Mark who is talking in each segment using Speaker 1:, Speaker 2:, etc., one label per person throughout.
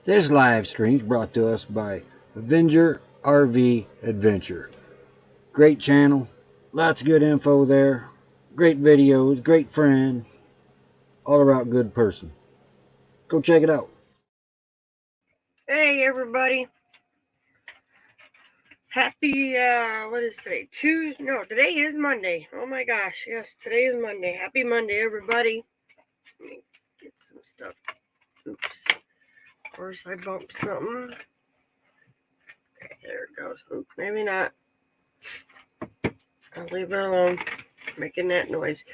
Speaker 1: This live stream is brought to us by Avenger RV Adventure. Great channel, lots of good info there, great videos, great friend, all around good person. Go check it out.
Speaker 2: Hey everybody. Happy, what is today? Today is Monday. Oh my gosh, yes, today is Monday. Happy Monday, everybody. Let me get some stuff. Oops. Of course, I bumped something. Okay, there it goes. Oops, maybe not. I'll leave it alone. Making that noise.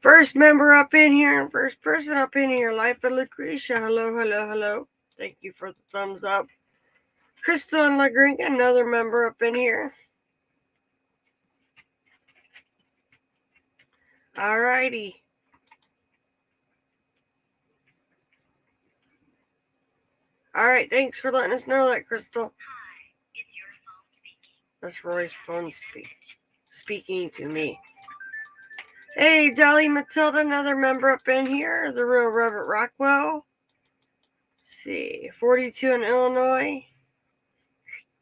Speaker 2: First member up in here, first person up in here, Life of Lucretia. Hello, hello, hello. Thank you for the thumbs up. Crystal and LaGrink, another member up in here. Alrighty. Alright, thanks for letting us know that, Crystal.
Speaker 3: Hi, it's your phone speaking.
Speaker 2: That's Roy's phone speaking to me. Hey, Jolly Matilda, another member up in here. The real Reverend Rockwell. Let's see, 42 in Illinois.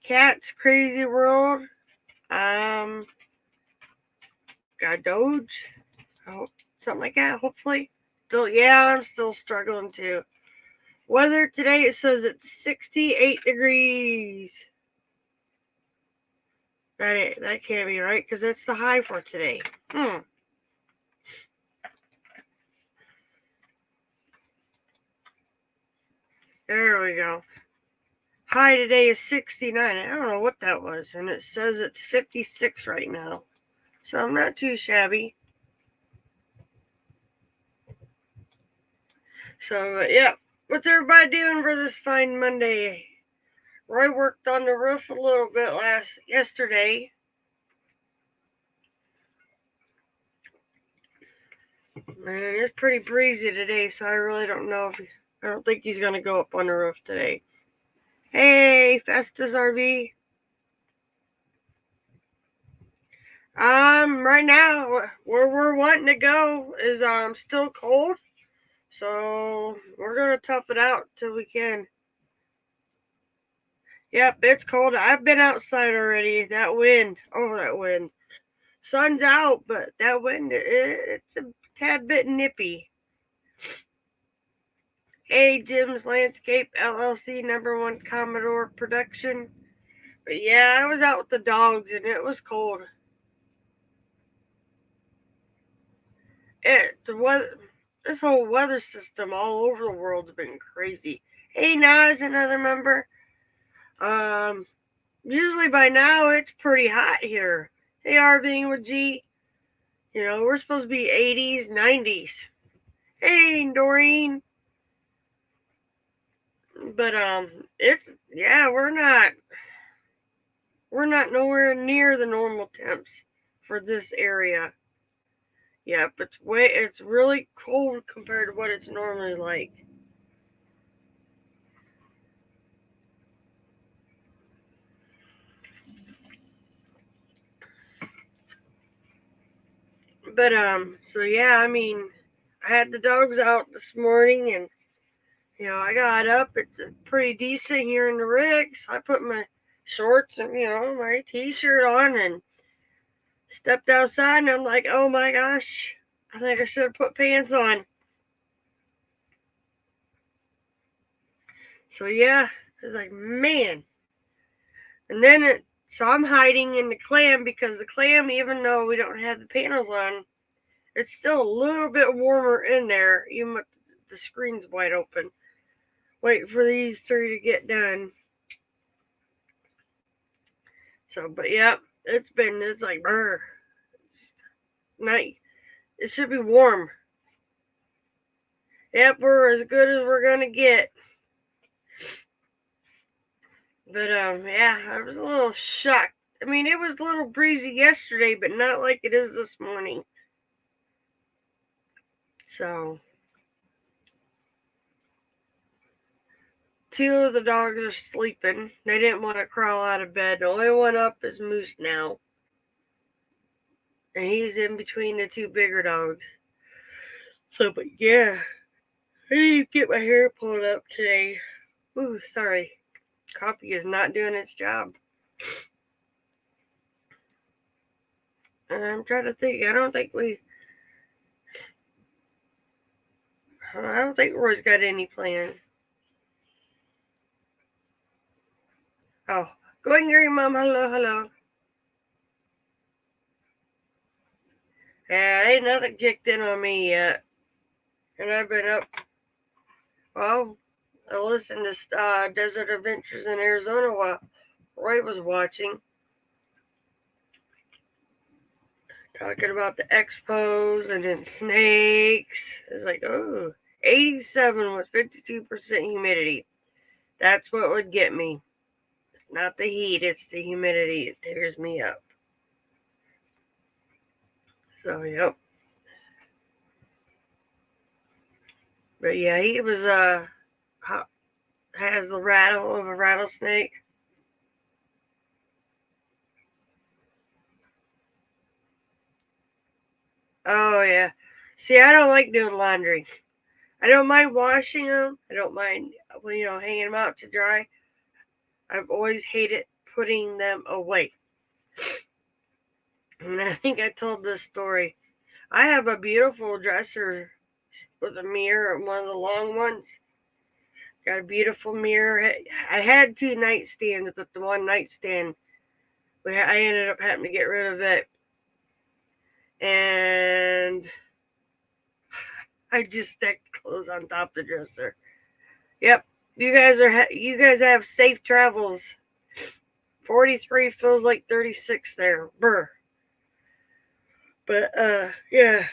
Speaker 2: Cat's Crazy World. Got Doge. Something like that, hopefully. I'm still struggling too. Weather today, it says it's 68 degrees. That can't be right, because that's the high for today. There we go. High today is 69. I don't know what that was. And it says it's 56 right now. So I'm not too shabby. So, yeah. What's everybody doing for this fine Monday? Roy worked on the roof a little bit yesterday. And it's pretty breezy today, so I really don't know I don't think he's going to go up on the roof today. Hey, Festus RV. Right now, where we're wanting to go is still cold, so we're gonna tough it out till we can. Yep, it's cold. I've been outside already. That wind, sun's out, but that wind, it's a tad bit nippy. Hey, Jim's Landscape LLC, #1 Commodore production. But yeah, I was out with the dogs and it was cold. This whole weather system all over the world's been crazy. Hey, Naj, another member. Usually by now it's pretty hot here. Hey, RVing with G. We're supposed to be 80s, 90s. Hey, Doreen. But we're not nowhere near the normal temps for this area. Yep, it's really cold compared to what it's normally like. But so yeah, I had the dogs out this morning and I got up. It's pretty decent here in the rig, so I put my shorts and my t-shirt on and stepped outside and I'm like, oh my gosh, I think I should have put pants on. So yeah, it's like, man. And then so I'm hiding in the clam because the clam, even though we don't have the panels on, it's still a little bit warmer in there, even with the screen's wide open. Wait for these 3 to get done. So, but yeah, it's like, brr. Night. It should be warm. Yep, we're as good as we're gonna get. But yeah, I was a little shocked. It was a little breezy yesterday, but not like it is this morning. So 2 of the dogs are sleeping. They didn't want to crawl out of bed. The only one up is Moose now. And he's in between the 2 bigger dogs. So, but yeah, I need to get my hair pulled up today. Ooh, sorry. Coffee is not doing its job. I'm trying to think. I don't think Roy's got any plans. Oh, go ahead and hear your mom. Hello, hello. Yeah, ain't nothing kicked in on me yet. And I've been up. Well, I listened to Desert Adventures in Arizona while Roy was watching. Talking about the expos and then snakes. It's like, oh, 87 with 52% humidity. That's what would get me. It's not the heat, it's the humidity. It tears me up. So, yep. But yeah, he was, has the rattle of a rattlesnake. Oh, yeah. See, I don't like doing laundry. I don't mind washing them. I don't mind, hanging them out to dry. I've always hated putting them away. And I think I told this story. I have a beautiful dresser with a mirror, one of the long ones. Got a beautiful mirror. I had 2 nightstands, but the one nightstand, I ended up having to get rid of it. And I just stacked clothes on top of the dresser. Yep, you guys have safe travels. 43 feels like 36 there. Brr. But yeah,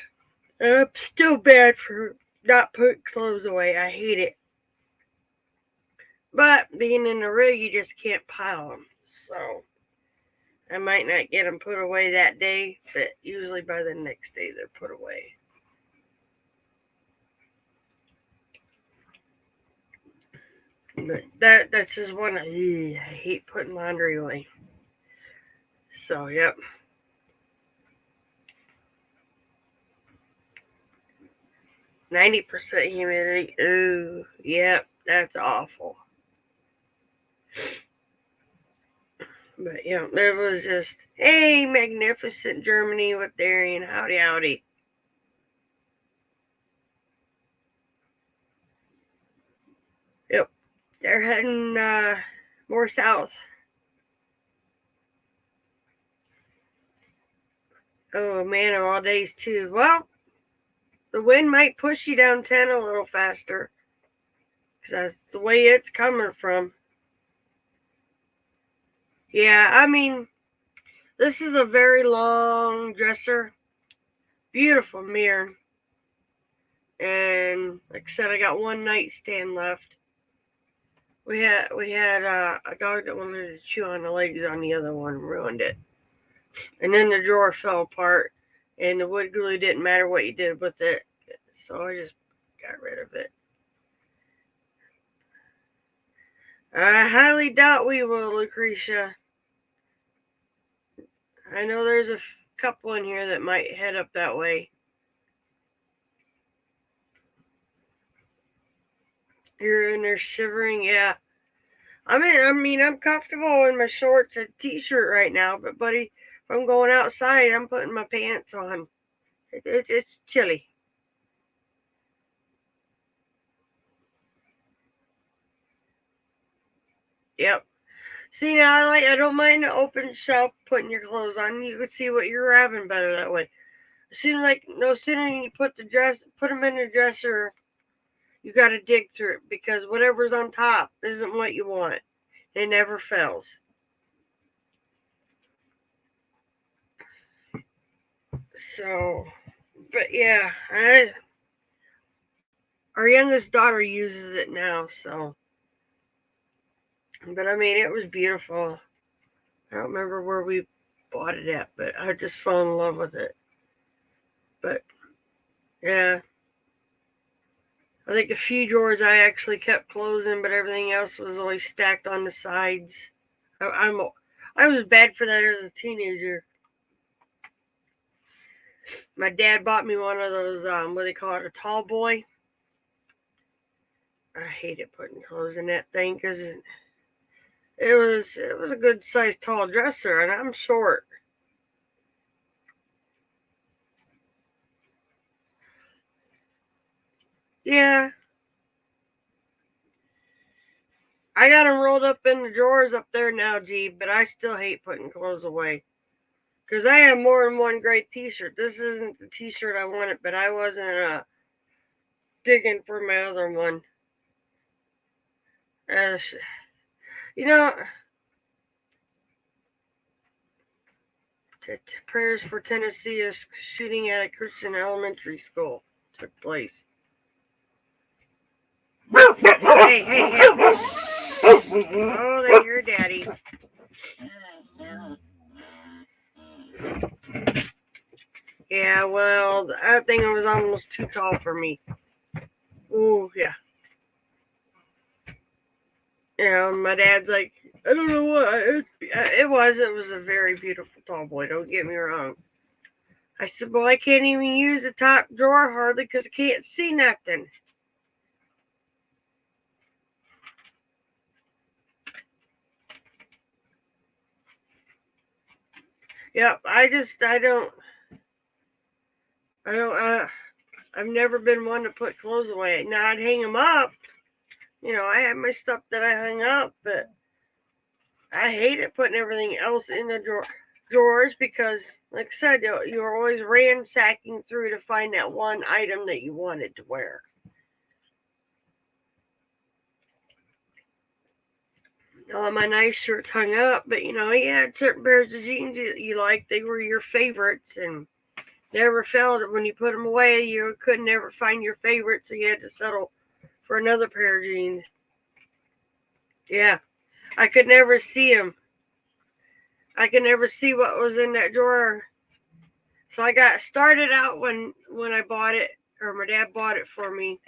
Speaker 2: I'm still bad for not putting clothes away. I hate it. But being in the rig, you just can't pile them. So I might not get them put away that day, but usually by the next day they're put away. But that's just one. I hate putting laundry away. So yep. 90% humidity. Ooh, yep, that's awful. But yeah, it was just, hey, magnificent Germany with Darien. Howdy, howdy. Yep, they're heading more south. Oh man, of all days too. Well, the wind might push you down 10 a little faster. Because that's the way it's coming from. Yeah, I mean, this is a very long dresser. Beautiful mirror. And like I said, I got 1 nightstand left. We had a dog that wanted to chew on the legs on the other one, ruined it. And then the drawer fell apart, and the wood glue didn't matter what you did with it, so I just got rid of it. I highly doubt we will, Lucretia. I know there's a couple in here that might head up that way. You're in there shivering, yeah. I mean, I'm comfortable in my shorts and t-shirt right now, but buddy, if I'm going outside, I'm putting my pants on. It's chilly. Yep. See now, I don't mind the open shelf putting your clothes on. You can see what you're having better that way. No sooner you put them in the dresser, you got to dig through it because whatever's on top isn't what you want. It never fails. So, but yeah, our youngest daughter uses it now. So, but I mean, it was beautiful. I don't remember where we bought it at, but I just fell in love with it. But yeah, I think a few drawers I actually kept clothes in, but everything else was always stacked on the sides. I was bad for that as a teenager. My dad bought me one of those what do they call it, a tall boy. I hated putting clothes in that thing because it was a good sized tall dresser, and I'm short. Yeah, I got them rolled up in the drawers up there now, G, but I still hate putting clothes away. Because I have more than one great t-shirt. This isn't the t-shirt I wanted, but I wasn't digging for my other one. Uh, you know, prayers for Tennessee, a shooting at a Christian elementary school took place. Hey, hey, hey. Oh, they hear Daddy. Yeah, well, that thing was almost too tall for me. Ooh, yeah. My dad's like, I don't know what. It was a very beautiful tall boy, don't get me wrong. I said, well, I can't even use the top drawer hardly because I can't see nothing. Yep, I've never been one to put clothes away. Now, I'd hang them up. I had my stuff that I hung up, but I hated putting everything else in the drawers because, like I said, you were always ransacking through to find that one item that you wanted to wear. All my nice shirts hung up, but you had certain pairs of jeans you liked. They were your favorites, and never felt it when you put them away. You couldn't ever find your favorite, so you had to settle for another pair of jeans. Yeah, I could never see them. I could never see what was in that drawer. So I got started out when I bought it, or my dad bought it for me.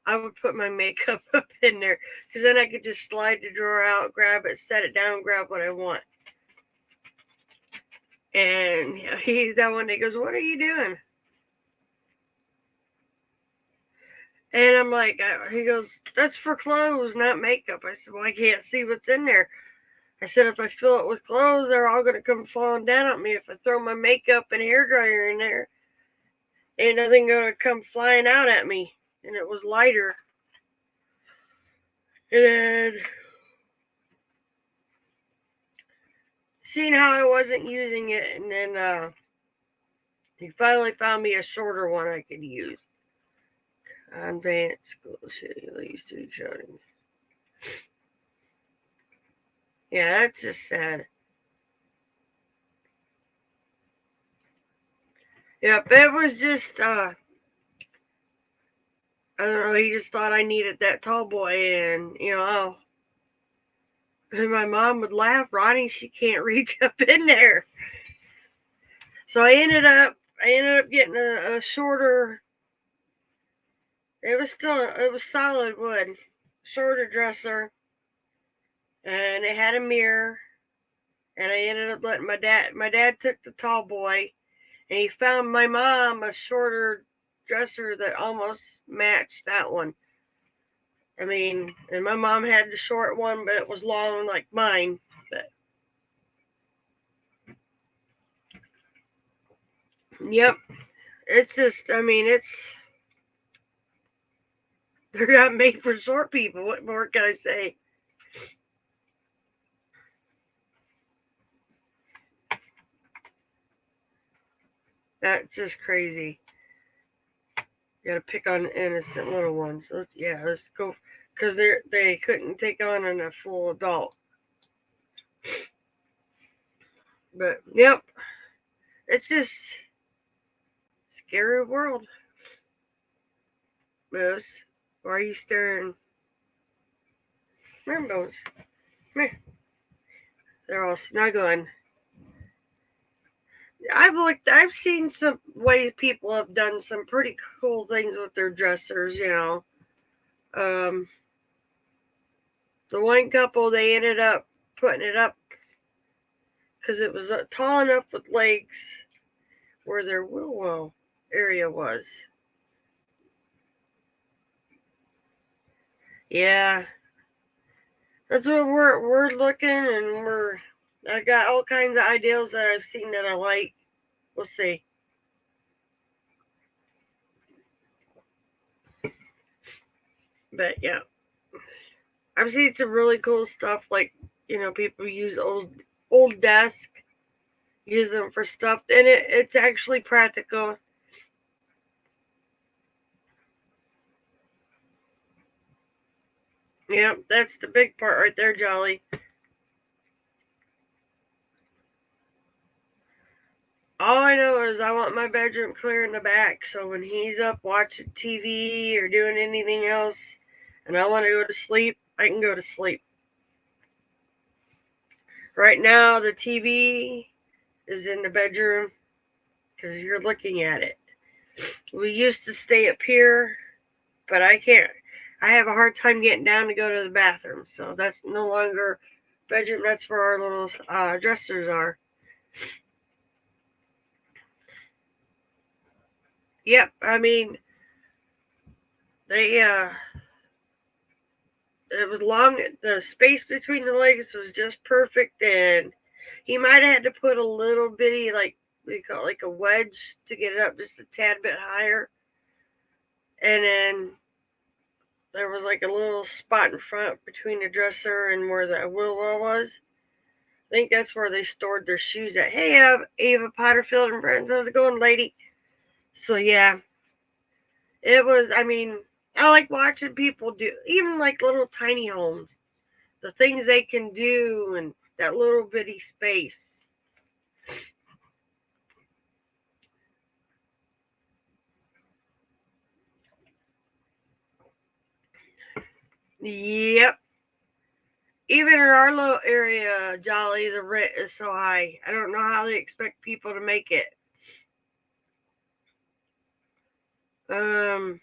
Speaker 2: I would put my makeup up in there because then I could just slide the drawer out, grab it, set it down, grab what I want. And he's that one that goes, "What are you doing?" And I'm like, he goes, "That's for clothes, not makeup." I said, "Well, I can't see what's in there." I said, "If I fill it with clothes, they're all going to come falling down on me. If I throw my makeup and hairdryer in there, ain't nothing going to come flying out at me." And it was lighter. And then, seeing how I wasn't using it, and then he finally found me a shorter one I could use. Advanced school leads to shouting. Yeah, that's just sad. Yep, it was just I don't know, he just thought I needed that tall boy, and and my mom would laugh, "Ronnie, she can't reach up in there." So I ended up getting a shorter. It was solid wood, shorter dresser, and it had a mirror. And I ended up letting my dad. My dad took the tall boy, and he found my mom a shorter dresser that almost matched that one. I mean, and my mom had the short one, but it was long like mine. But yep, it's just. I mean, they're not made for short people. What more can I say? That's just crazy. You gotta pick on innocent little ones. Let's go, because they couldn't take on a full adult. But yep, it's just scary world. Moose, why are you staring? Rainbows. Come here. They're all snuggling. I've seen some ways people have done some pretty cool things with their dressers. Um, the one couple, they ended up putting it up because it was tall enough with legs where their willow area was. Yeah, that's what we're looking, and I got all kinds of ideas that I've seen that I like. We'll see. But yeah, I've seen some really cool stuff, like people use old desks, use them for stuff, and it's actually practical. Yeah, that's the big part right there, Jolly. All I know is I want my bedroom clear in the back, so when he's up watching TV or doing anything else, and I want to go to sleep, I can go to sleep. Right now, the TV is in the bedroom because you're looking at it. We used to stay up here, but I can't. I have a hard time getting down to go to the bathroom, so that's no longer bedroom. That's where our little dressers are. Yep, I mean they it was long. The space between the legs was just perfect, and he might have had to put a little bitty, like we call it, like a wedge to get it up just a tad bit higher, and then there was like a little spot in front between the dresser and where the wheel well was. I think that's where they stored their shoes at. Hey, Ava Potterfield and friends, how's it going, lady? So yeah, it was. I mean, I like watching people do, even like little tiny homes, the things they can do, and that little bitty space. Yep. Even in our little area, Jolly, the rent is so high. I don't know how they expect people to make it. Um,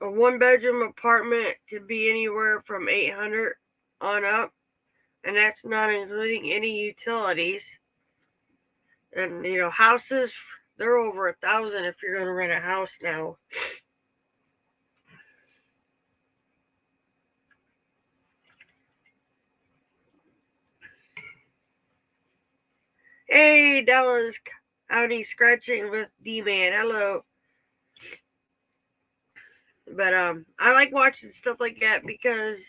Speaker 2: a one-bedroom apartment could be anywhere from 800 on up, and that's not including any utilities. And houses, they're over 1,000 if you're going to rent a house now. Hey, Dallas County scratching with D-Man. Hello. But I like watching stuff like that because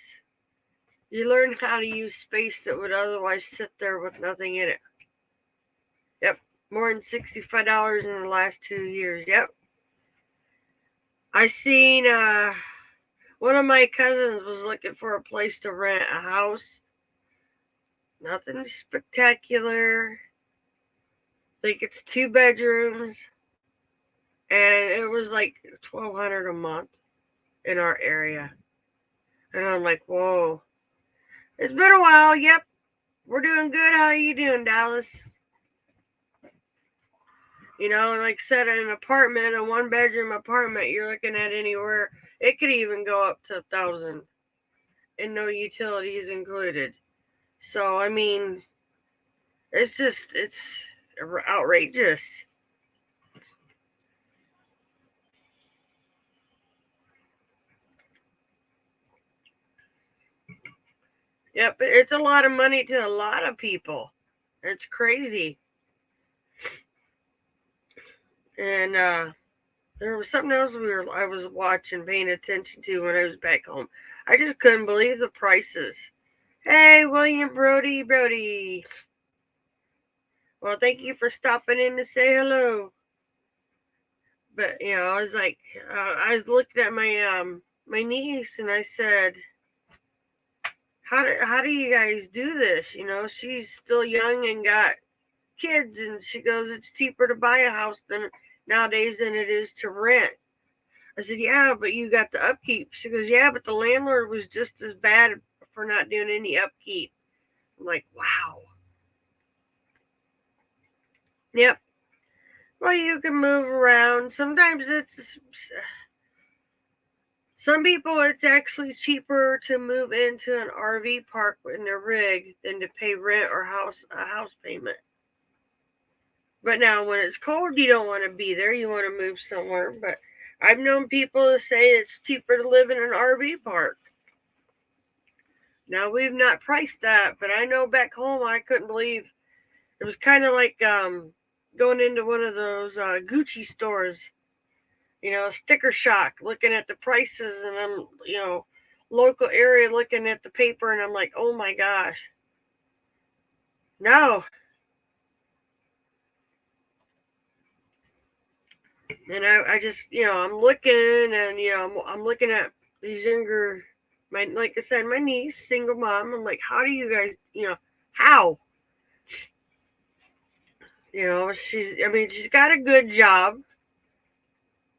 Speaker 2: you learn how to use space that would otherwise sit there with nothing in it. Yep, more than $65 in the last 2 years. Yep. I seen one of my cousins was looking for a place to rent a house. Nothing spectacular. I think it's 2 bedrooms, and it was like $1,200 a month in our area. And I'm like, whoa. It's been a while. Yep, we're doing good. How are you doing, Dallas? Like I said, an apartment, a one-bedroom apartment, you're looking at anywhere. It could even go up to 1,000, and no utilities included. So I mean, it's outrageous. Yep, it's a lot of money to a lot of people. It's crazy. And there was something else I was watching, paying attention to when I was back home. I just couldn't believe the prices. Hey, William Brody. Well, thank you for stopping in to say hello. But I was like, I was looking at my niece, and I said, how do you guys do this? She's still young and got kids, and she goes, it's cheaper to buy a house than nowadays than it is to rent. I said, yeah, but you got the upkeep. She goes, yeah, but the landlord was just as bad for not doing any upkeep. I'm like, wow. Yep. Well, you can move around. Sometimes some people, it's actually cheaper to move into an RV park in their rig than to pay rent or a house payment. But now, when it's cold, you don't want to be there. You want to move somewhere. But I've known people to say it's cheaper to live in an RV park. Now we've not priced that, but I know back home I couldn't believe it was kind of like going into one of those Gucci stores, sticker shock, looking at the prices, and I'm, local area looking at the paper, and I'm like, oh my gosh, no. And I just, I'm looking, and I'm looking at these younger, like I said, my niece, single mom. I'm like, how do you guys, how? She's got a good job.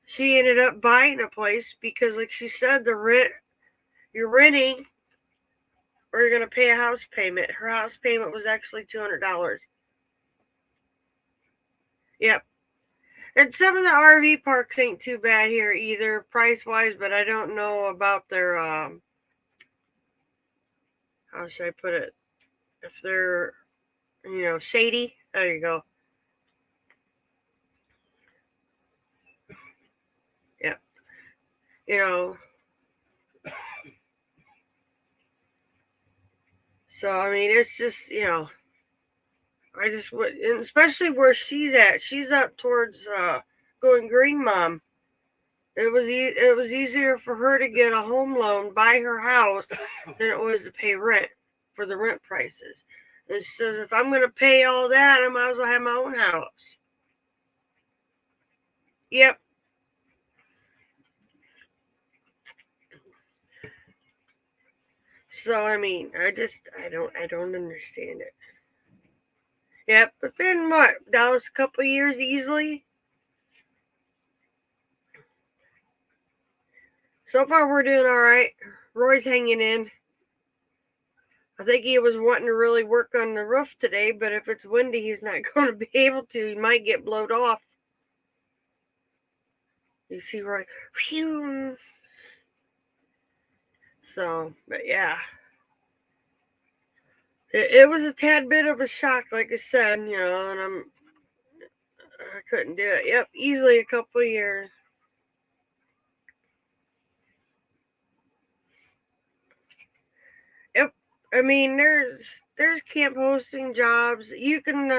Speaker 2: She ended up buying a place because, like she said, the rent, you're renting, or you're gonna pay a house payment. Her house payment was actually $200. Yep. And some of the RV parks ain't too bad here either, price wise, but I don't know about their how should I put it? If they're, shady. There you go. Yeah. You know. So I mean, it's just, I just would, and especially where she's at. She's up towards going green, mom. It was easier for her to get a home loan, buy her house, than it was to pay rent for the rent prices. And she says, if I'm going to pay all that, I might as well have my own house. Yep. So I mean, I don't understand it. Yep, but been what? That was a couple of years easily. So far we're doing all right. Roy's hanging in. I think he was wanting to really work on the roof today, but if it's windy, he's not going to be able to. He might get blowed off. You see Roy? Phew. So, but yeah. It was a tad bit of a shock, like I said, and I couldn't do it. Yep, easily a couple of years. Yep. I mean, there's camp hosting jobs. You can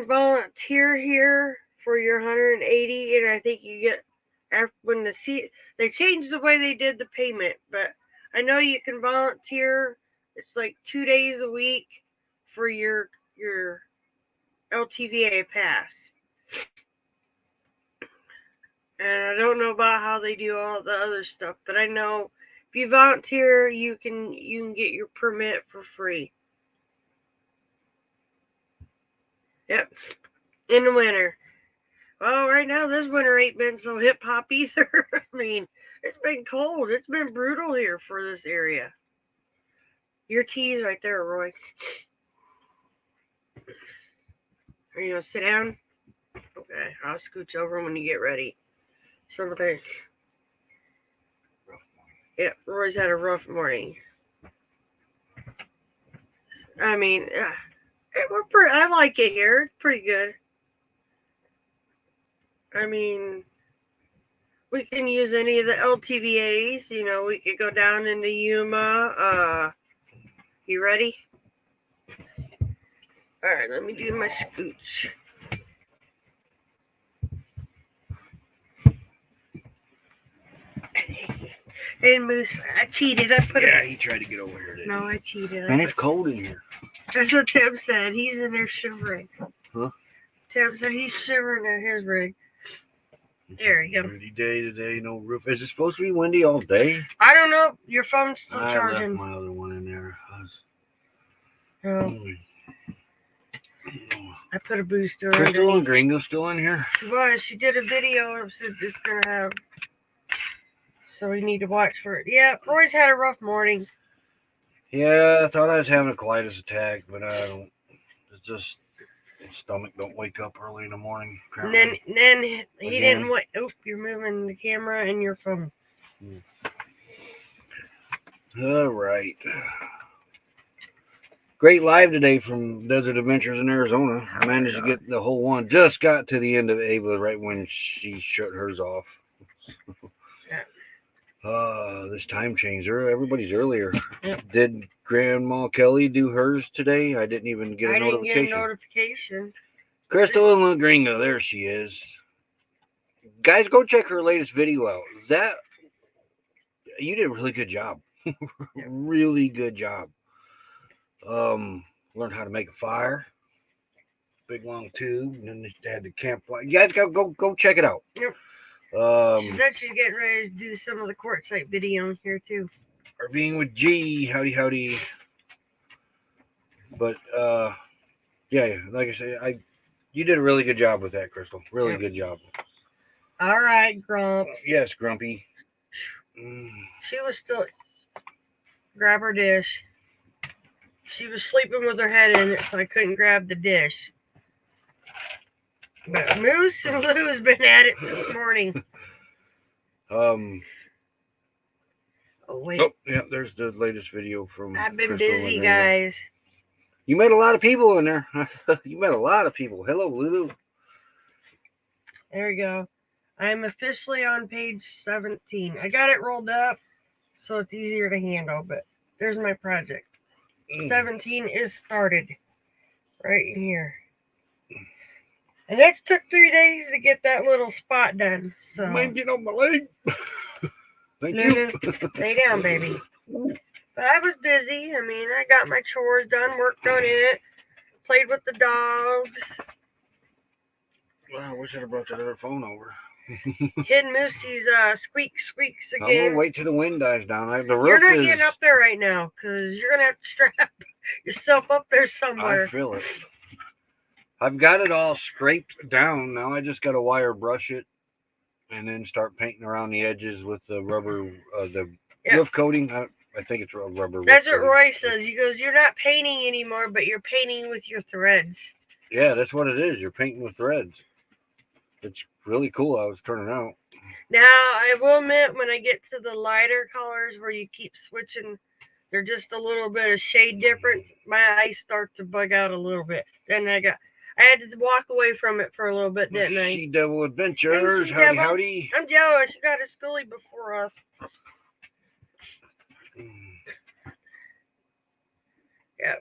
Speaker 2: volunteer here for your 180, and I think you get after when they changed the way they did the payment, but I know you can volunteer. It's like 2 days a week for your LTVA pass. And I don't know about how they do all the other stuff, but I know if you volunteer, you can get your permit for free. Yep, in the winter. Well, right now this winter ain't been so hip hop either. I mean, it's been cold. It's been brutal here for this area. Your tea's right there, Roy. Are you gonna sit down? Okay, I'll scooch over when you get ready. Somebody. Yeah, Roy's had a rough morning. I mean, I like it here. It's pretty good. I mean, we can use any of the LTVAs. We could go down into Yuma. You ready? All right, let me do my scooch. And Moose, I cheated.
Speaker 1: He tried to get over here.
Speaker 2: No, I cheated.
Speaker 1: And it's cold in here.
Speaker 2: That's what Tim said. He's in there shivering.
Speaker 1: Huh?
Speaker 2: Tim said he's shivering in his rig. There you go.
Speaker 1: Windy day today, no roof. Is it supposed to be windy all day?
Speaker 2: I don't know. Your phone's still
Speaker 1: I
Speaker 2: charging.
Speaker 1: left my other one in there.
Speaker 2: Oh. I put a booster
Speaker 1: Crystal and Gringo still in here?
Speaker 2: She was. She did a video of said it's going to have. So we need to watch for it. Yeah, Roy's had a rough morning.
Speaker 1: Yeah, I thought I was having a colitis attack, but I don't. It's just his stomach don't wake up early in the morning.
Speaker 2: And then he didn't wait. Oop, you're moving the camera and your phone.
Speaker 1: All right. Great live today from Desert Adventures in Arizona. I managed to get the whole one. Just got to the end of Ava right when she shut hers off.
Speaker 2: Yeah.
Speaker 1: This time change. Everybody's earlier.
Speaker 2: Yep.
Speaker 1: Did Grandma Kelly do hers today? I didn't even get a notification.
Speaker 2: I didn't get a notification.
Speaker 1: Crystal and La Gringo, there she is. Guys, go check her latest video out. You did a really good job. Really good job. Learned how to make a fire. Big long tube, and then they had the campfire. You guys go check it out.
Speaker 2: Yep. She said she's getting ready to do some of the quartzite video here too.
Speaker 1: Or being with G, howdy. But yeah, like I say, you did a really good job with that, Crystal. Really good job.
Speaker 2: All right, Grumps.
Speaker 1: Yes, Grumpy.
Speaker 2: She was still grab her dish. She was sleeping with her head in it, so I couldn't grab the dish. But Moose and Lou's been at it this morning.
Speaker 1: Oh
Speaker 2: wait.
Speaker 1: Oh, yeah, there's the latest video from
Speaker 2: I've been
Speaker 1: Crystal
Speaker 2: busy, guys.
Speaker 1: You met a lot of people in there. You met a lot of people. Hello, Lulu.
Speaker 2: There we go. I'm officially on page 17. I got it rolled up so it's easier to handle, but there's my project. 17 is started right in here. And it took 3 days to get that little spot done. So
Speaker 1: you might get on my leg. Thank
Speaker 2: you.
Speaker 1: you.
Speaker 2: Lay down, baby. But I was busy. I mean, I got my chores done, worked on it, played with the dogs.
Speaker 1: Well, I wish I'd have brought that other phone over.
Speaker 2: Hidden Moosey's squeaks
Speaker 1: I'm
Speaker 2: again.
Speaker 1: gonna wait till the wind dies down.
Speaker 2: You're not getting up there right now because you're gonna have to strap yourself up there somewhere.
Speaker 1: I feel it. I've got it all scraped down. Now I just got to wire brush it and then start painting around the edges with the rubber, roof coating. I think it's rubber.
Speaker 2: That's what Roy says. He goes, "You're not painting anymore, but you're painting with your threads."
Speaker 1: Yeah, that's what it is. You're painting with threads. It's really cool how it's turning out.
Speaker 2: Now, I will admit, when I get to the lighter colors where you keep switching, they're just a little bit of shade difference. My eyes start to bug out a little bit. Then I had to walk away from it for a little bit, didn't I?
Speaker 1: She Devil Adventures.
Speaker 2: Hey,
Speaker 1: howdy,
Speaker 2: Devil.
Speaker 1: howdy.
Speaker 2: I'm jealous. You got a schoolie before us. Yeah.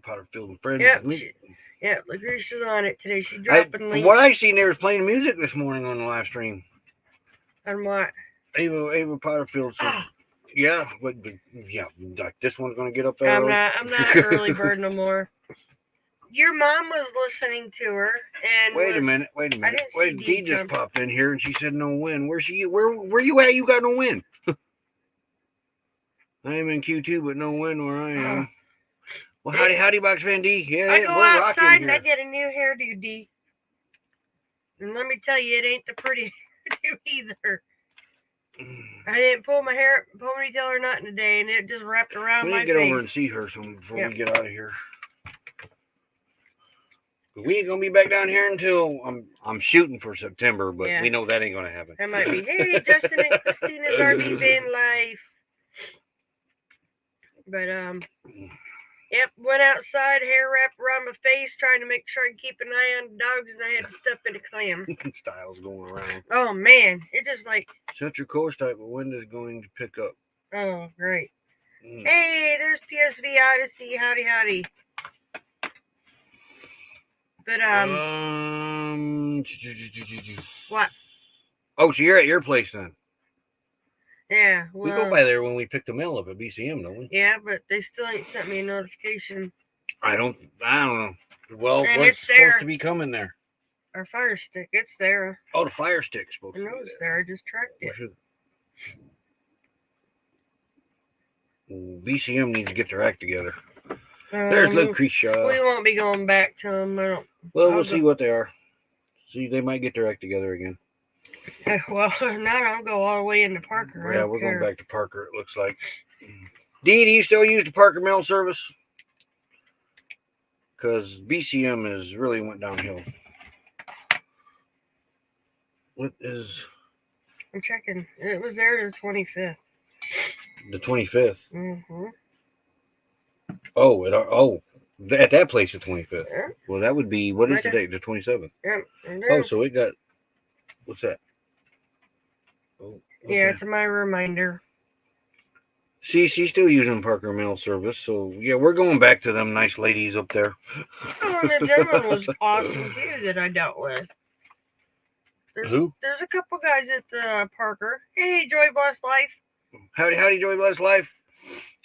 Speaker 1: Potterfield and Friends.
Speaker 2: Yep. Yeah, Lucretia's on it today. She's dropping links.
Speaker 1: From what I seen, they was playing music this morning on the live stream.
Speaker 2: On what?
Speaker 1: Ava Potterfield said, yeah, but yeah, like this one's gonna get up there.
Speaker 2: I'm not an early bird no more. Your mom was listening to her, and
Speaker 1: wait a minute.
Speaker 2: I didn't see
Speaker 1: Dee just popped in here and she said no win. Where you at? You got no win. I am in Q2, but no win where I am. Well, howdy, Box Fan D. Yeah,
Speaker 2: I go outside and I get a new hairdo, D. And let me tell you, it ain't the pretty hairdo either. I didn't pull my hair ponytail or nothing today, and it just wrapped around my face.
Speaker 1: We need to get over and see her before we get out of here. We ain't gonna be back down here until I'm shooting for September, but we know that ain't gonna happen.
Speaker 2: That might be. Hey, Justin and Christina's RV van life. But yep, went outside, hair wrapped around my face, trying to make sure I can keep an eye on the dogs, and I had to step in a clam.
Speaker 1: Styles going around.
Speaker 2: Oh man, it just like.
Speaker 1: Set your course type, but wind is going to pick up.
Speaker 2: Oh great. Hey, there's PSV Odyssey. Howdy. But what?
Speaker 1: Oh, so you're at your place then?
Speaker 2: Yeah. Well,
Speaker 1: we go by there when we pick the mail up at BCM, don't we?
Speaker 2: Yeah, but they still ain't sent me a notification.
Speaker 1: I don't know. Well,
Speaker 2: and
Speaker 1: what's supposed to be coming there?
Speaker 2: Our fire stick. It's there.
Speaker 1: Oh, the fire stick's supposed to be there.
Speaker 2: I know it's there. I just tracked it.
Speaker 1: BCM needs to get their act together. There's Lucretia.
Speaker 2: We won't be going back to them.
Speaker 1: Well, we'll see what they are. See, they might get their act together again.
Speaker 2: Well, not I'll go all the way into Parker.
Speaker 1: Yeah, we're going back to Parker, it looks like. Dee, do you still use the Parker mail service? Because BCM has really went downhill. What is...
Speaker 2: I'm checking. It was there the 25th.
Speaker 1: The 25th?
Speaker 2: Mm-hmm.
Speaker 1: Oh, at that place, the 25th.
Speaker 2: Yeah.
Speaker 1: Well, that would be, what is the date? The 27th.
Speaker 2: Yeah.
Speaker 1: Oh, so it got, what's that? Oh,
Speaker 2: Okay. Yeah, it's my reminder.
Speaker 1: See, she's still using Parker Mail Service, so yeah, we're going back to them nice ladies up there.
Speaker 2: Oh, and the gentleman was awesome too that I dealt with.
Speaker 1: Who?
Speaker 2: There's a couple guys at Parker. Hey, Joy Bless Life.
Speaker 1: Howdy, Joy Bless Life.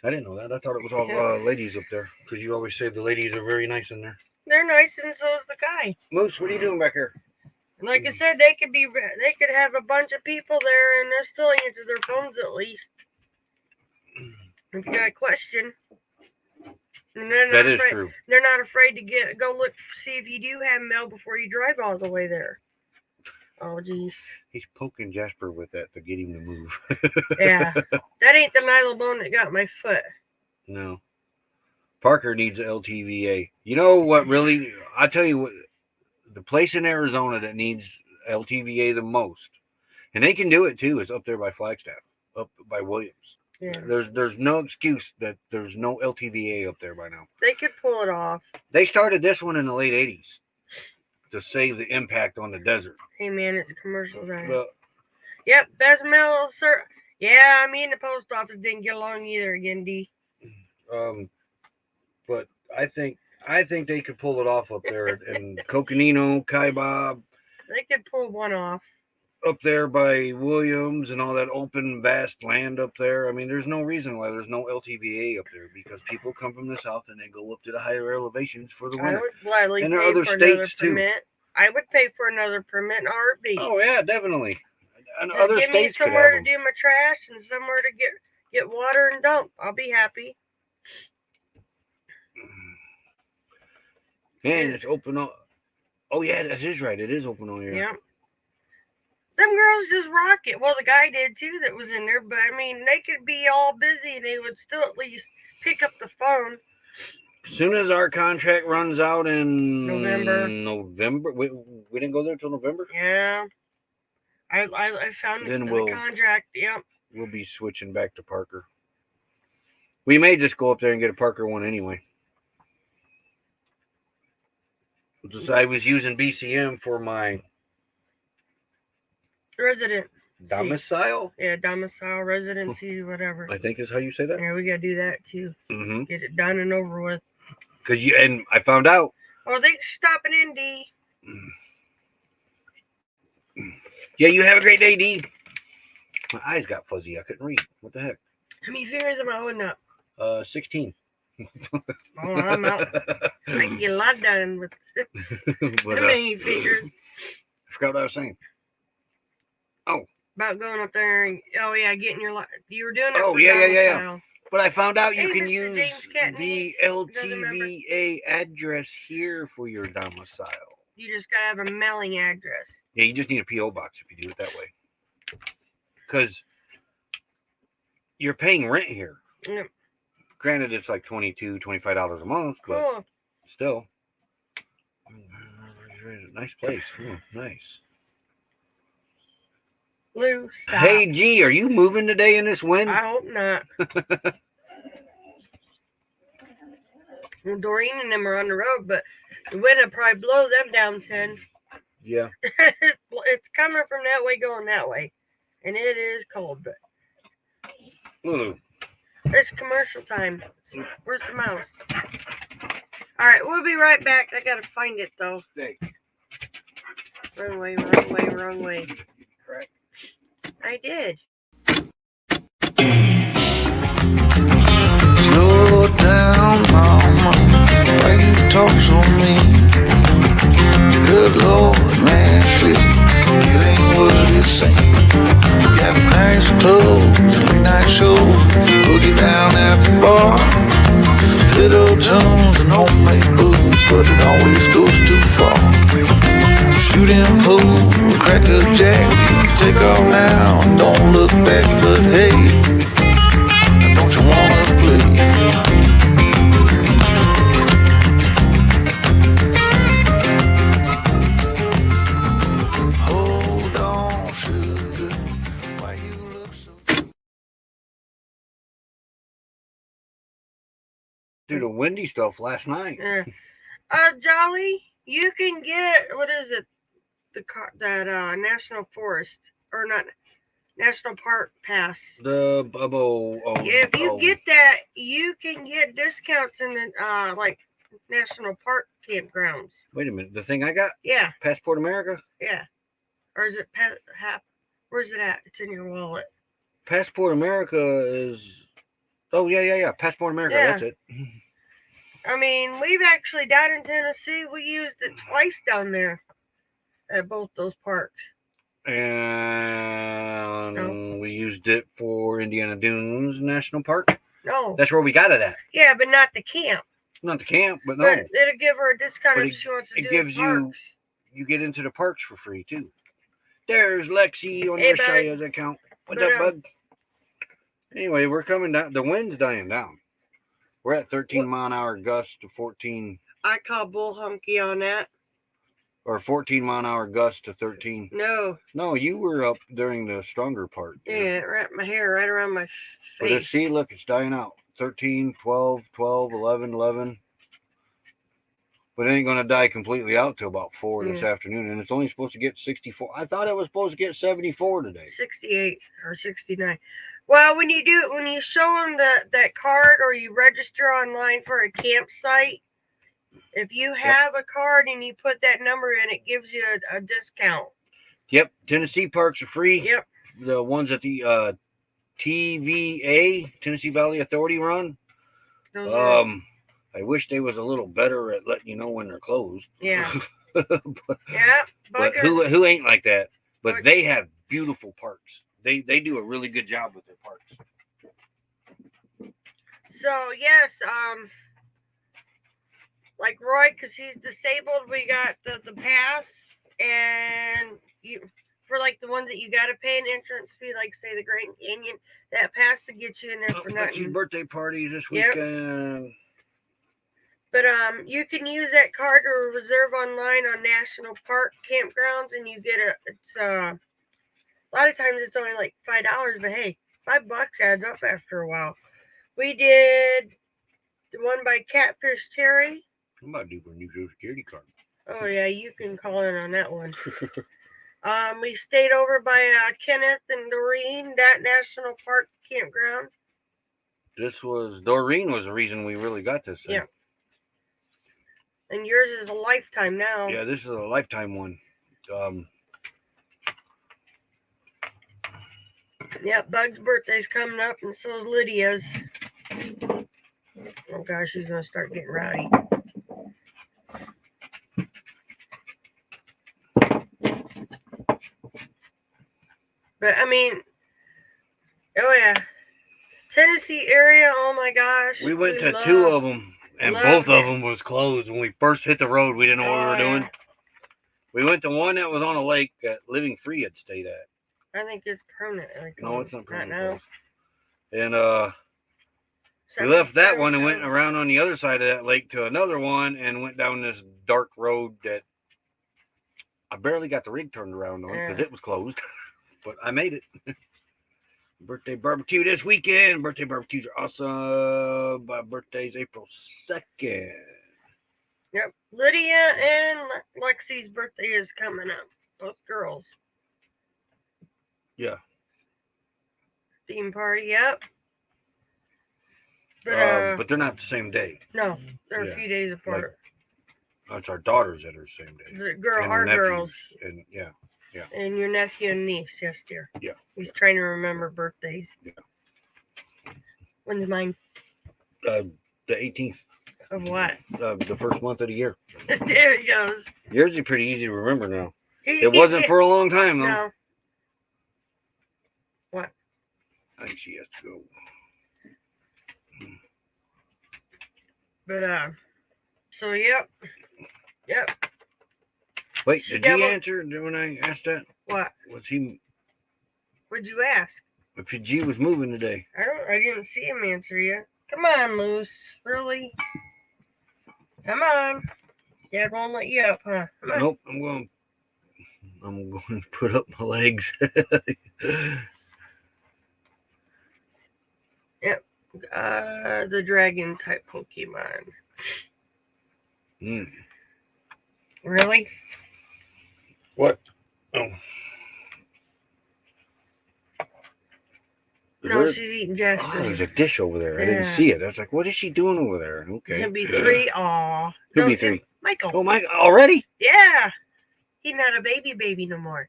Speaker 1: I didn't know that. I thought it was all ladies up there, because you always say the ladies are very nice in there.
Speaker 2: They're nice, and so is the guy.
Speaker 1: Moose, what are you doing back here?
Speaker 2: Like I said, they could have a bunch of people there, and they'll still answer their phones at least. If you got a question, and
Speaker 1: That is true.
Speaker 2: They're not afraid to go look, see if you do have mail before you drive all the way there. Oh, jeez.
Speaker 1: He's poking Jasper with that to get him to move.
Speaker 2: Yeah, that ain't the nylon that got my foot.
Speaker 1: No. Parker needs LTVA. You know what really, I tell you what, the place in Arizona that needs LTVA the most, and they can do it too, is up there by Flagstaff, up by Williams.
Speaker 2: Yeah.
Speaker 1: There's no excuse that there's no LTVA up there by now.
Speaker 2: They could pull it off.
Speaker 1: They started this one in the late 80s to save the impact on the desert.
Speaker 2: Hey man, it's commercial time.
Speaker 1: But,
Speaker 2: yep, best mail, sir. Yeah, me and the post office didn't get along either again, D.
Speaker 1: But I think they could pull it off up there in Coconino, Kaibab.
Speaker 2: They could pull one off.
Speaker 1: Up there by Williams and all that open, vast land up there. I mean, there's no reason why there's no LTVA up there, because people come from the south and they go up to the higher elevations for the winter.
Speaker 2: I would gladly
Speaker 1: and
Speaker 2: pay
Speaker 1: there are other
Speaker 2: for
Speaker 1: states
Speaker 2: another
Speaker 1: too.
Speaker 2: permit. I would pay for another permit in a heartbeat.
Speaker 1: Oh yeah, definitely. And
Speaker 2: just
Speaker 1: other
Speaker 2: give me
Speaker 1: states could have
Speaker 2: somewhere to
Speaker 1: them.
Speaker 2: do my trash and somewhere to get water and dump. I'll be happy.
Speaker 1: And it's open on. Oh yeah, that is right. It is open on here.
Speaker 2: Yeah. Them girls just rock it. Well, the guy did too that was in there, but I mean, they could be all busy and they would still at least pick up the phone.
Speaker 1: As soon as our contract runs out in
Speaker 2: November,
Speaker 1: we didn't go there till November.
Speaker 2: Yeah, I found the contract. Yep.
Speaker 1: We'll be switching back to Parker. We may just go up there and get a Parker one anyway. I was using BCM for my
Speaker 2: resident
Speaker 1: domicile.
Speaker 2: Yeah, domicile, residency, whatever.
Speaker 1: I think is how you say that.
Speaker 2: Yeah, we gotta do that too.
Speaker 1: Mm-hmm.
Speaker 2: Get it done and over with.
Speaker 1: And I found out.
Speaker 2: Oh, thanks for stopping in, D.
Speaker 1: Yeah, you have a great day, D. My eyes got fuzzy. I couldn't read. What the heck?
Speaker 2: How many fingers am I holding up?
Speaker 1: 16.
Speaker 2: Oh, I'm out. I can get a lot done with
Speaker 1: But,
Speaker 2: many fingers.
Speaker 1: I forgot what I was saying. Oh.
Speaker 2: About going up there and, getting your, you were doing it.
Speaker 1: Oh, yeah. But I found out you can
Speaker 2: Mr.
Speaker 1: use the LTVA address here for your domicile.
Speaker 2: You just gotta have a mailing address.
Speaker 1: Yeah, you just need a P.O. box if you do it that way. Because you're paying rent here.
Speaker 2: Yep.
Speaker 1: Granted, it's like $22, $25 a month, but
Speaker 2: cool.
Speaker 1: Still. Nice place. Oh, nice.
Speaker 2: Lou, stop.
Speaker 1: Hey, G, are you moving today in this wind?
Speaker 2: I hope not. Well, Doreen and them are on the road, but the wind will probably blow them down 10.
Speaker 1: Yeah.
Speaker 2: It's coming from that way, going that way. And it is cold, but
Speaker 1: Ooh.
Speaker 2: It's commercial time. Where's the mouse? All right, we'll be right back. I gotta find it though.
Speaker 1: Hey.
Speaker 2: Wrong way, wrong way, wrong way.
Speaker 1: Correct.
Speaker 2: I did.
Speaker 4: Slow down, mama. Why you talk so mean? Good Lord, man, shit. It ain't what it seems. Got nice clothes, nice shows. Boogie down at the bar. Fiddle tunes and homemade booze, but it always goes too far. Shooting pool, cracker jack. Take off now, don't look back, but hey, don't you wanna play? Hold on, sugar, why you look so...
Speaker 1: Do the windy stuff last night.
Speaker 2: Jolly, you can get, what is it? That National Forest, or not, National Park Pass.
Speaker 1: The
Speaker 2: Yeah, if you get that, you can get discounts in the like national park campgrounds.
Speaker 1: Wait a minute, the thing I got?
Speaker 2: Yeah,
Speaker 1: Passport America?
Speaker 2: yeah. Or is it where's it at? It's in your wallet.
Speaker 1: Passport America is... Oh, yeah. Passport America,
Speaker 2: Yeah.
Speaker 1: that's it.
Speaker 2: I mean, we've actually down in Tennessee, we used it twice down there at both those parks.
Speaker 1: And we used it for Indiana Dunes National Park.
Speaker 2: No.
Speaker 1: That's where we got it at.
Speaker 2: Yeah, but not the camp.
Speaker 1: Not the camp, but no.
Speaker 2: But it'll give her a discount
Speaker 1: But
Speaker 2: if she wants to do
Speaker 1: gives
Speaker 2: the parks.
Speaker 1: you get into the parks for free too. There's Lexi on
Speaker 2: Hey,
Speaker 1: your
Speaker 2: bud.
Speaker 1: Shya's account. What's
Speaker 2: But,
Speaker 1: up, bud? Anyway, we're coming down. The wind's dying down. We're at 13 mile an hour gust to 14,
Speaker 2: I call bull hunky on that.
Speaker 1: or 14 mile an hour gust to 13.
Speaker 2: No,
Speaker 1: You were up during the stronger part.
Speaker 2: yeah, it wrapped my hair right around my
Speaker 1: But
Speaker 2: face.
Speaker 1: see, look, it's dying out. 13, 12, 12, 11, 11. But it ain't going to die completely out till about 4 this afternoon. And it's only supposed to get 64. I thought it was supposed to get 74 today.
Speaker 2: 68 or 69. Well, when you show them that card or you register online for a campsite, if you have a card and you put that number in, it gives you a discount.
Speaker 1: Yep, Tennessee parks are free.
Speaker 2: Yep.
Speaker 1: The ones that the TVA, Tennessee Valley Authority, run.
Speaker 2: Those are,
Speaker 1: I wish they was a little better at letting you know when they're closed.
Speaker 2: yeah.
Speaker 1: but
Speaker 2: Yeah.
Speaker 1: who ain't like that? But
Speaker 2: Bugger.
Speaker 1: they have beautiful parks. They do a really good job with their parks.
Speaker 2: So yes, like Roy, because he's disabled, we got the pass, and for like the ones that you got to pay an entrance fee, like say the Grand Canyon, that pass to get you in there for
Speaker 1: Lexi's
Speaker 2: nothing.
Speaker 1: birthday party this
Speaker 2: Yep.
Speaker 1: weekend.
Speaker 2: But you can use that card to reserve online on national park campgrounds, and you get a lot of times it's only like $5, but hey, $5 adds up after a while. We did the one by Catfish Terry.
Speaker 1: I'm about to do a new Social Security card.
Speaker 2: Oh yeah, you can call in on that one. We stayed over by Kenneth and Doreen, that national park campground.
Speaker 1: Doreen was the reason we really got this thing.
Speaker 2: Yeah. And yours is a lifetime now.
Speaker 1: Yeah, this is a lifetime one.
Speaker 2: Yep, Bug's birthday's coming up, and so is Lydia's. Oh gosh, she's gonna start getting rowdy. But I mean, oh yeah, Tennessee area. Oh my gosh,
Speaker 1: We went to two of them, and both of
Speaker 2: it.
Speaker 1: them was closed. When we first hit the road, we didn't know what we were doing.
Speaker 2: Yeah.
Speaker 1: We went to one that was on a lake that Living Free had stayed at.
Speaker 2: I think it's permanent.
Speaker 1: No, it's not permanent.
Speaker 2: Not now.
Speaker 1: And we left that one and went around on the other side of that lake to another one and went down this dark road that I barely got the rig turned around on because it was closed. But I made it. Birthday barbecue this weekend. Birthday barbecues are awesome. My birthday's April 2nd.
Speaker 2: Yep. Lydia and Lexi's birthday is coming up. Both girls.
Speaker 1: Yeah.
Speaker 2: Theme party, yep. But
Speaker 1: they're not the same day.
Speaker 2: no, they're a few days apart.
Speaker 1: It's our daughters that are the same day. And
Speaker 2: Our
Speaker 1: nephews.
Speaker 2: girls.
Speaker 1: And yeah.
Speaker 2: And your nephew and niece, yes, dear.
Speaker 1: Yeah.
Speaker 2: He's trying to remember birthdays.
Speaker 1: Yeah.
Speaker 2: When's mine?
Speaker 1: The 18th.
Speaker 2: Of what?
Speaker 1: The first month of the year.
Speaker 2: There he goes.
Speaker 1: Yours is pretty easy to remember now. It wasn't for a long time though.
Speaker 2: No. What?
Speaker 1: I think she has to go.
Speaker 2: But so yep.
Speaker 1: Wait,
Speaker 2: She
Speaker 1: did he
Speaker 2: doubled-
Speaker 1: answer when I asked that?
Speaker 2: What?
Speaker 1: Was he?
Speaker 2: Would you ask?
Speaker 1: If G was moving today?
Speaker 2: I didn't see him answer yet. Come on, Moose. Really? Come on. Dad won't let you up, huh? Come on.
Speaker 1: Nope. I'm going to put up my legs.
Speaker 2: Yep. The dragon type Pokemon. Really?
Speaker 1: What? Oh.
Speaker 2: No, she's eating
Speaker 1: Oh,
Speaker 2: Jasper's.
Speaker 1: there's a dish over there. I didn't see it. I was like, what is she doing over there? Okay.
Speaker 2: He'll be 3. Aw.
Speaker 1: Who'll
Speaker 2: No,
Speaker 1: be
Speaker 2: see,
Speaker 1: 3?
Speaker 2: Michael.
Speaker 1: Oh, Mike, already?
Speaker 2: Yeah. He's not a baby no more.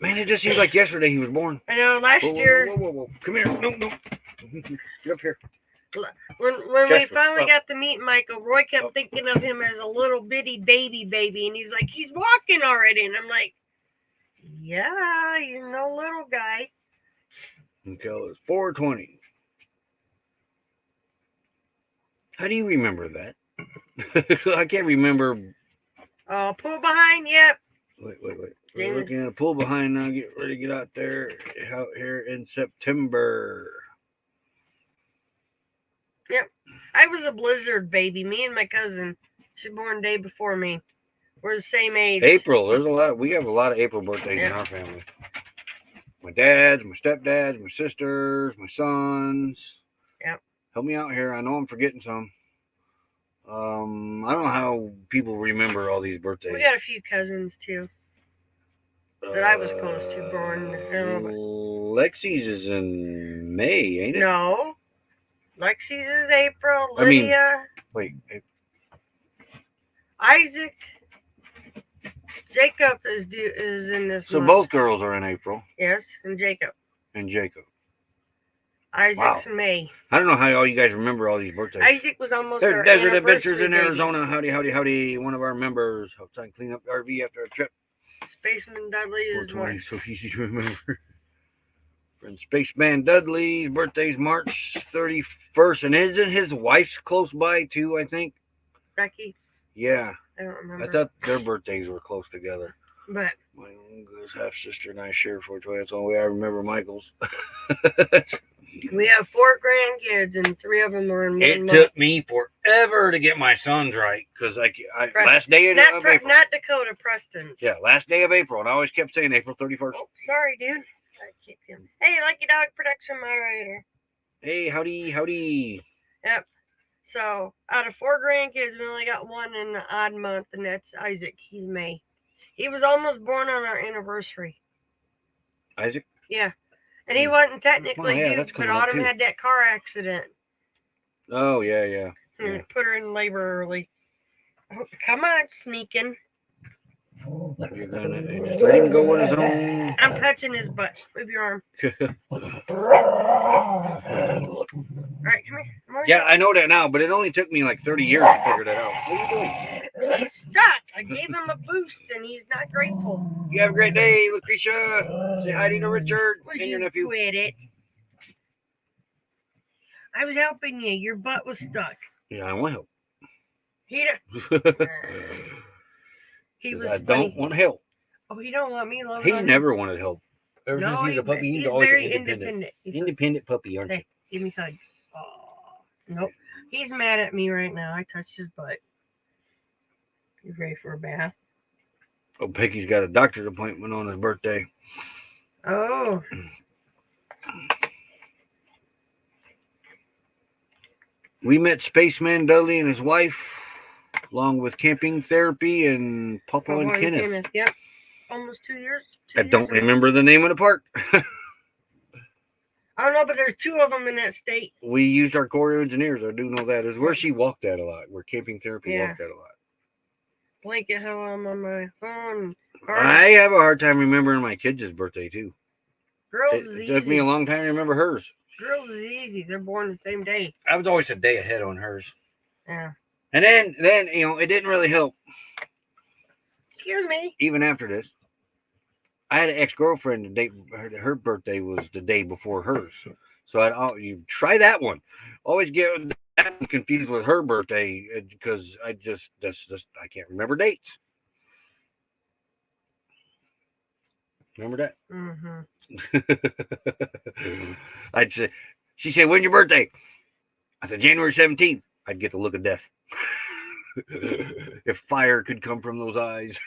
Speaker 1: Man, it just seems like yesterday he was born.
Speaker 2: I know, last year.
Speaker 1: Whoa. Come here. No. Get up here.
Speaker 2: When
Speaker 1: Jasper,
Speaker 2: we finally
Speaker 1: up.
Speaker 2: got to meet Michael, Roy kept thinking of him as a little bitty baby, and he's like, he's walking already, and I'm like, yeah, he's no little guy.
Speaker 1: Until it's 4:20. How do you remember that? I can't remember.
Speaker 2: Oh, pull behind, yep.
Speaker 1: Wait. We're looking at a pool behind now. Get ready to get out there. Out here in September.
Speaker 2: Yep. I was a blizzard baby. Me and my cousin, she was born the day before me. We're the same age.
Speaker 1: April. There's a lot. We have a lot of April birthdays in our family. My dad's, my stepdad's, my sisters, my sons.
Speaker 2: Yep.
Speaker 1: Help me out here. I know I'm forgetting some. I don't know how people remember all these birthdays.
Speaker 2: We got a few cousins too that I was close to born.
Speaker 1: Lexi's is in May, ain't it?
Speaker 2: No. Lexi's is April. Lydia.
Speaker 1: Wait.
Speaker 2: Isaac. Jacob is in this
Speaker 1: So
Speaker 2: month.
Speaker 1: both girls are in April.
Speaker 2: Yes, and Jacob.
Speaker 1: And Jacob.
Speaker 2: Isaac's in May.
Speaker 1: I don't know how all you guys remember all these birthdays.
Speaker 2: Isaac was almost
Speaker 1: There's
Speaker 2: our
Speaker 1: Desert
Speaker 2: anniversary
Speaker 1: Adventures in
Speaker 2: baby.
Speaker 1: Arizona. Howdy. One of our members helped try and clean up the RV after a trip.
Speaker 2: Spaceman Dudley is
Speaker 1: 420,
Speaker 2: March.
Speaker 1: so easy to remember. Friend Spaceman Dudley's birthday's March 31st. And isn't his wife's close by too, I think?
Speaker 2: Becky?
Speaker 1: Yeah.
Speaker 2: I don't remember.
Speaker 1: I thought their birthdays were close together.
Speaker 2: But
Speaker 1: My uncle's half sister and I share 420. That's the only way I remember Michael's.
Speaker 2: we have 4 grandkids, and 3 of them are in 1
Speaker 1: It
Speaker 2: month.
Speaker 1: took me forever to get my sons right because last day of April.
Speaker 2: Not Dakota, Preston's.
Speaker 1: Yeah, last day of April, and I always kept saying April 31st.
Speaker 2: Oh, sorry, dude. I keep him. Hey, Lucky Dog Production Moderator.
Speaker 1: Hey, howdy.
Speaker 2: Yep. So, out of 4 grandkids, we only got 1 in the odd month, and that's Isaac. He's May. He was almost born on our anniversary.
Speaker 1: Isaac?
Speaker 2: Yeah. And he wasn't technically
Speaker 1: yeah,
Speaker 2: due,
Speaker 1: that's
Speaker 2: but
Speaker 1: coming up,
Speaker 2: Autumn
Speaker 1: too.
Speaker 2: had that car accident.
Speaker 1: Oh, yeah.
Speaker 2: And it put her in labor early. Oh, come on, sneaking.
Speaker 1: You're gonna just let him go on his own.
Speaker 2: I'm touching his butt. Move your arm. All right, come here. Come over
Speaker 1: Yeah, I know that now, but it only took me like 30 years to figure that out. What are you doing?
Speaker 2: here. He's stuck. I gave him a boost, and he's not grateful.
Speaker 1: You have a great day, Lucretia. Say hi to Richard
Speaker 2: Would
Speaker 1: and your
Speaker 2: you
Speaker 1: nephew.
Speaker 2: quit it? I was helping you. Your butt was stuck.
Speaker 1: Yeah, I want help.
Speaker 2: He was
Speaker 1: I
Speaker 2: funny.
Speaker 1: don't want help.
Speaker 2: Oh, he don't let me love
Speaker 1: He's
Speaker 2: him.
Speaker 1: never wanted help. Ever
Speaker 2: No,
Speaker 1: since he was a puppy,
Speaker 2: he's
Speaker 1: always
Speaker 2: very
Speaker 1: been
Speaker 2: independent. He's like,
Speaker 1: Independent puppy, aren't you?
Speaker 2: hey, give me a hug. Oh, nope. He's mad at me right now. I touched his butt. He's ready for a bath.
Speaker 1: Oh, Peggy's got a doctor's appointment on his birthday.
Speaker 2: Oh.
Speaker 1: We met Spaceman Dudley and his wife, along with camping therapy and Papa and Kenneth.
Speaker 2: Yep. Almost 2 years.
Speaker 1: I don't remember the name of the park.
Speaker 2: I don't know, but there's 2 of them in that state.
Speaker 1: We used our Corps of Engineers. I do know that. It's where she walked at a lot. Where camping therapy walked at a lot.
Speaker 2: Blanket hell, I'm on my phone.
Speaker 1: I have a hard time remembering my kids' birthday, too.
Speaker 2: Girls is
Speaker 1: It took me
Speaker 2: easy.
Speaker 1: a long time to remember hers.
Speaker 2: Girls is easy. They're born the same day.
Speaker 1: I was always a day ahead on hers.
Speaker 2: Yeah.
Speaker 1: And then it didn't really help.
Speaker 2: Excuse me.
Speaker 1: Even after this, I had an ex-girlfriend. The date her birthday was the day before hers. So you try that one. Always get that one confused with her birthday because I can't remember dates. Remember that?
Speaker 2: Mm-hmm.
Speaker 1: I'd say, she said, "When's your birthday?" I said, "January 17th." I'd get the look of death. If fire could come from those eyes.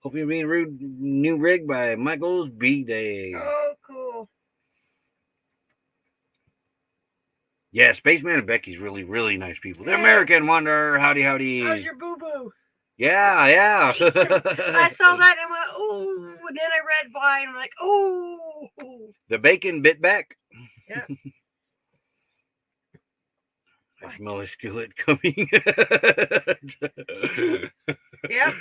Speaker 1: Hope You're Being Rude. New rig by Michael's B-Day.
Speaker 2: Oh, cool.
Speaker 1: Yeah, Spaceman and Becky's really, really nice people. The American Wonder. Howdy.
Speaker 2: How's your boo-boo?
Speaker 1: Yeah.
Speaker 2: I saw that and went, oh, and then I read why, and I'm like, oh.
Speaker 1: The bacon bit back.
Speaker 2: Yeah.
Speaker 1: I smell a skillet coming.
Speaker 2: Yep.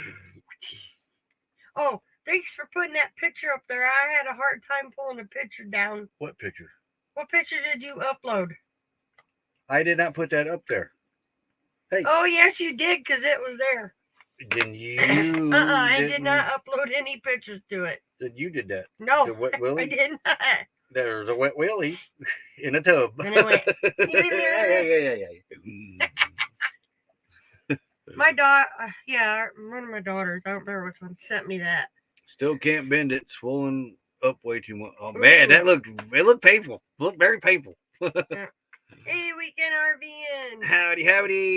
Speaker 2: Oh, thanks for putting that picture up there. I had a hard time pulling the picture down.
Speaker 1: What picture?
Speaker 2: What picture did you upload?
Speaker 1: I did not put that up there. Hey.
Speaker 2: Oh, yes, you did, because it was there.
Speaker 1: Then you
Speaker 2: I did not upload any pictures to it.
Speaker 1: Then you did that.
Speaker 2: No,
Speaker 1: The wet willy?
Speaker 2: I did not.
Speaker 1: There's a wet willy in a tub.
Speaker 2: And it went.
Speaker 1: Yeah.
Speaker 2: My daughter, one of my daughters, I don't remember which one, sent me that.
Speaker 1: Still can't bend it. Swollen up way too much. Oh man, it looked painful. It looked very painful.
Speaker 2: Hey, weekend RVing.
Speaker 1: Howdy.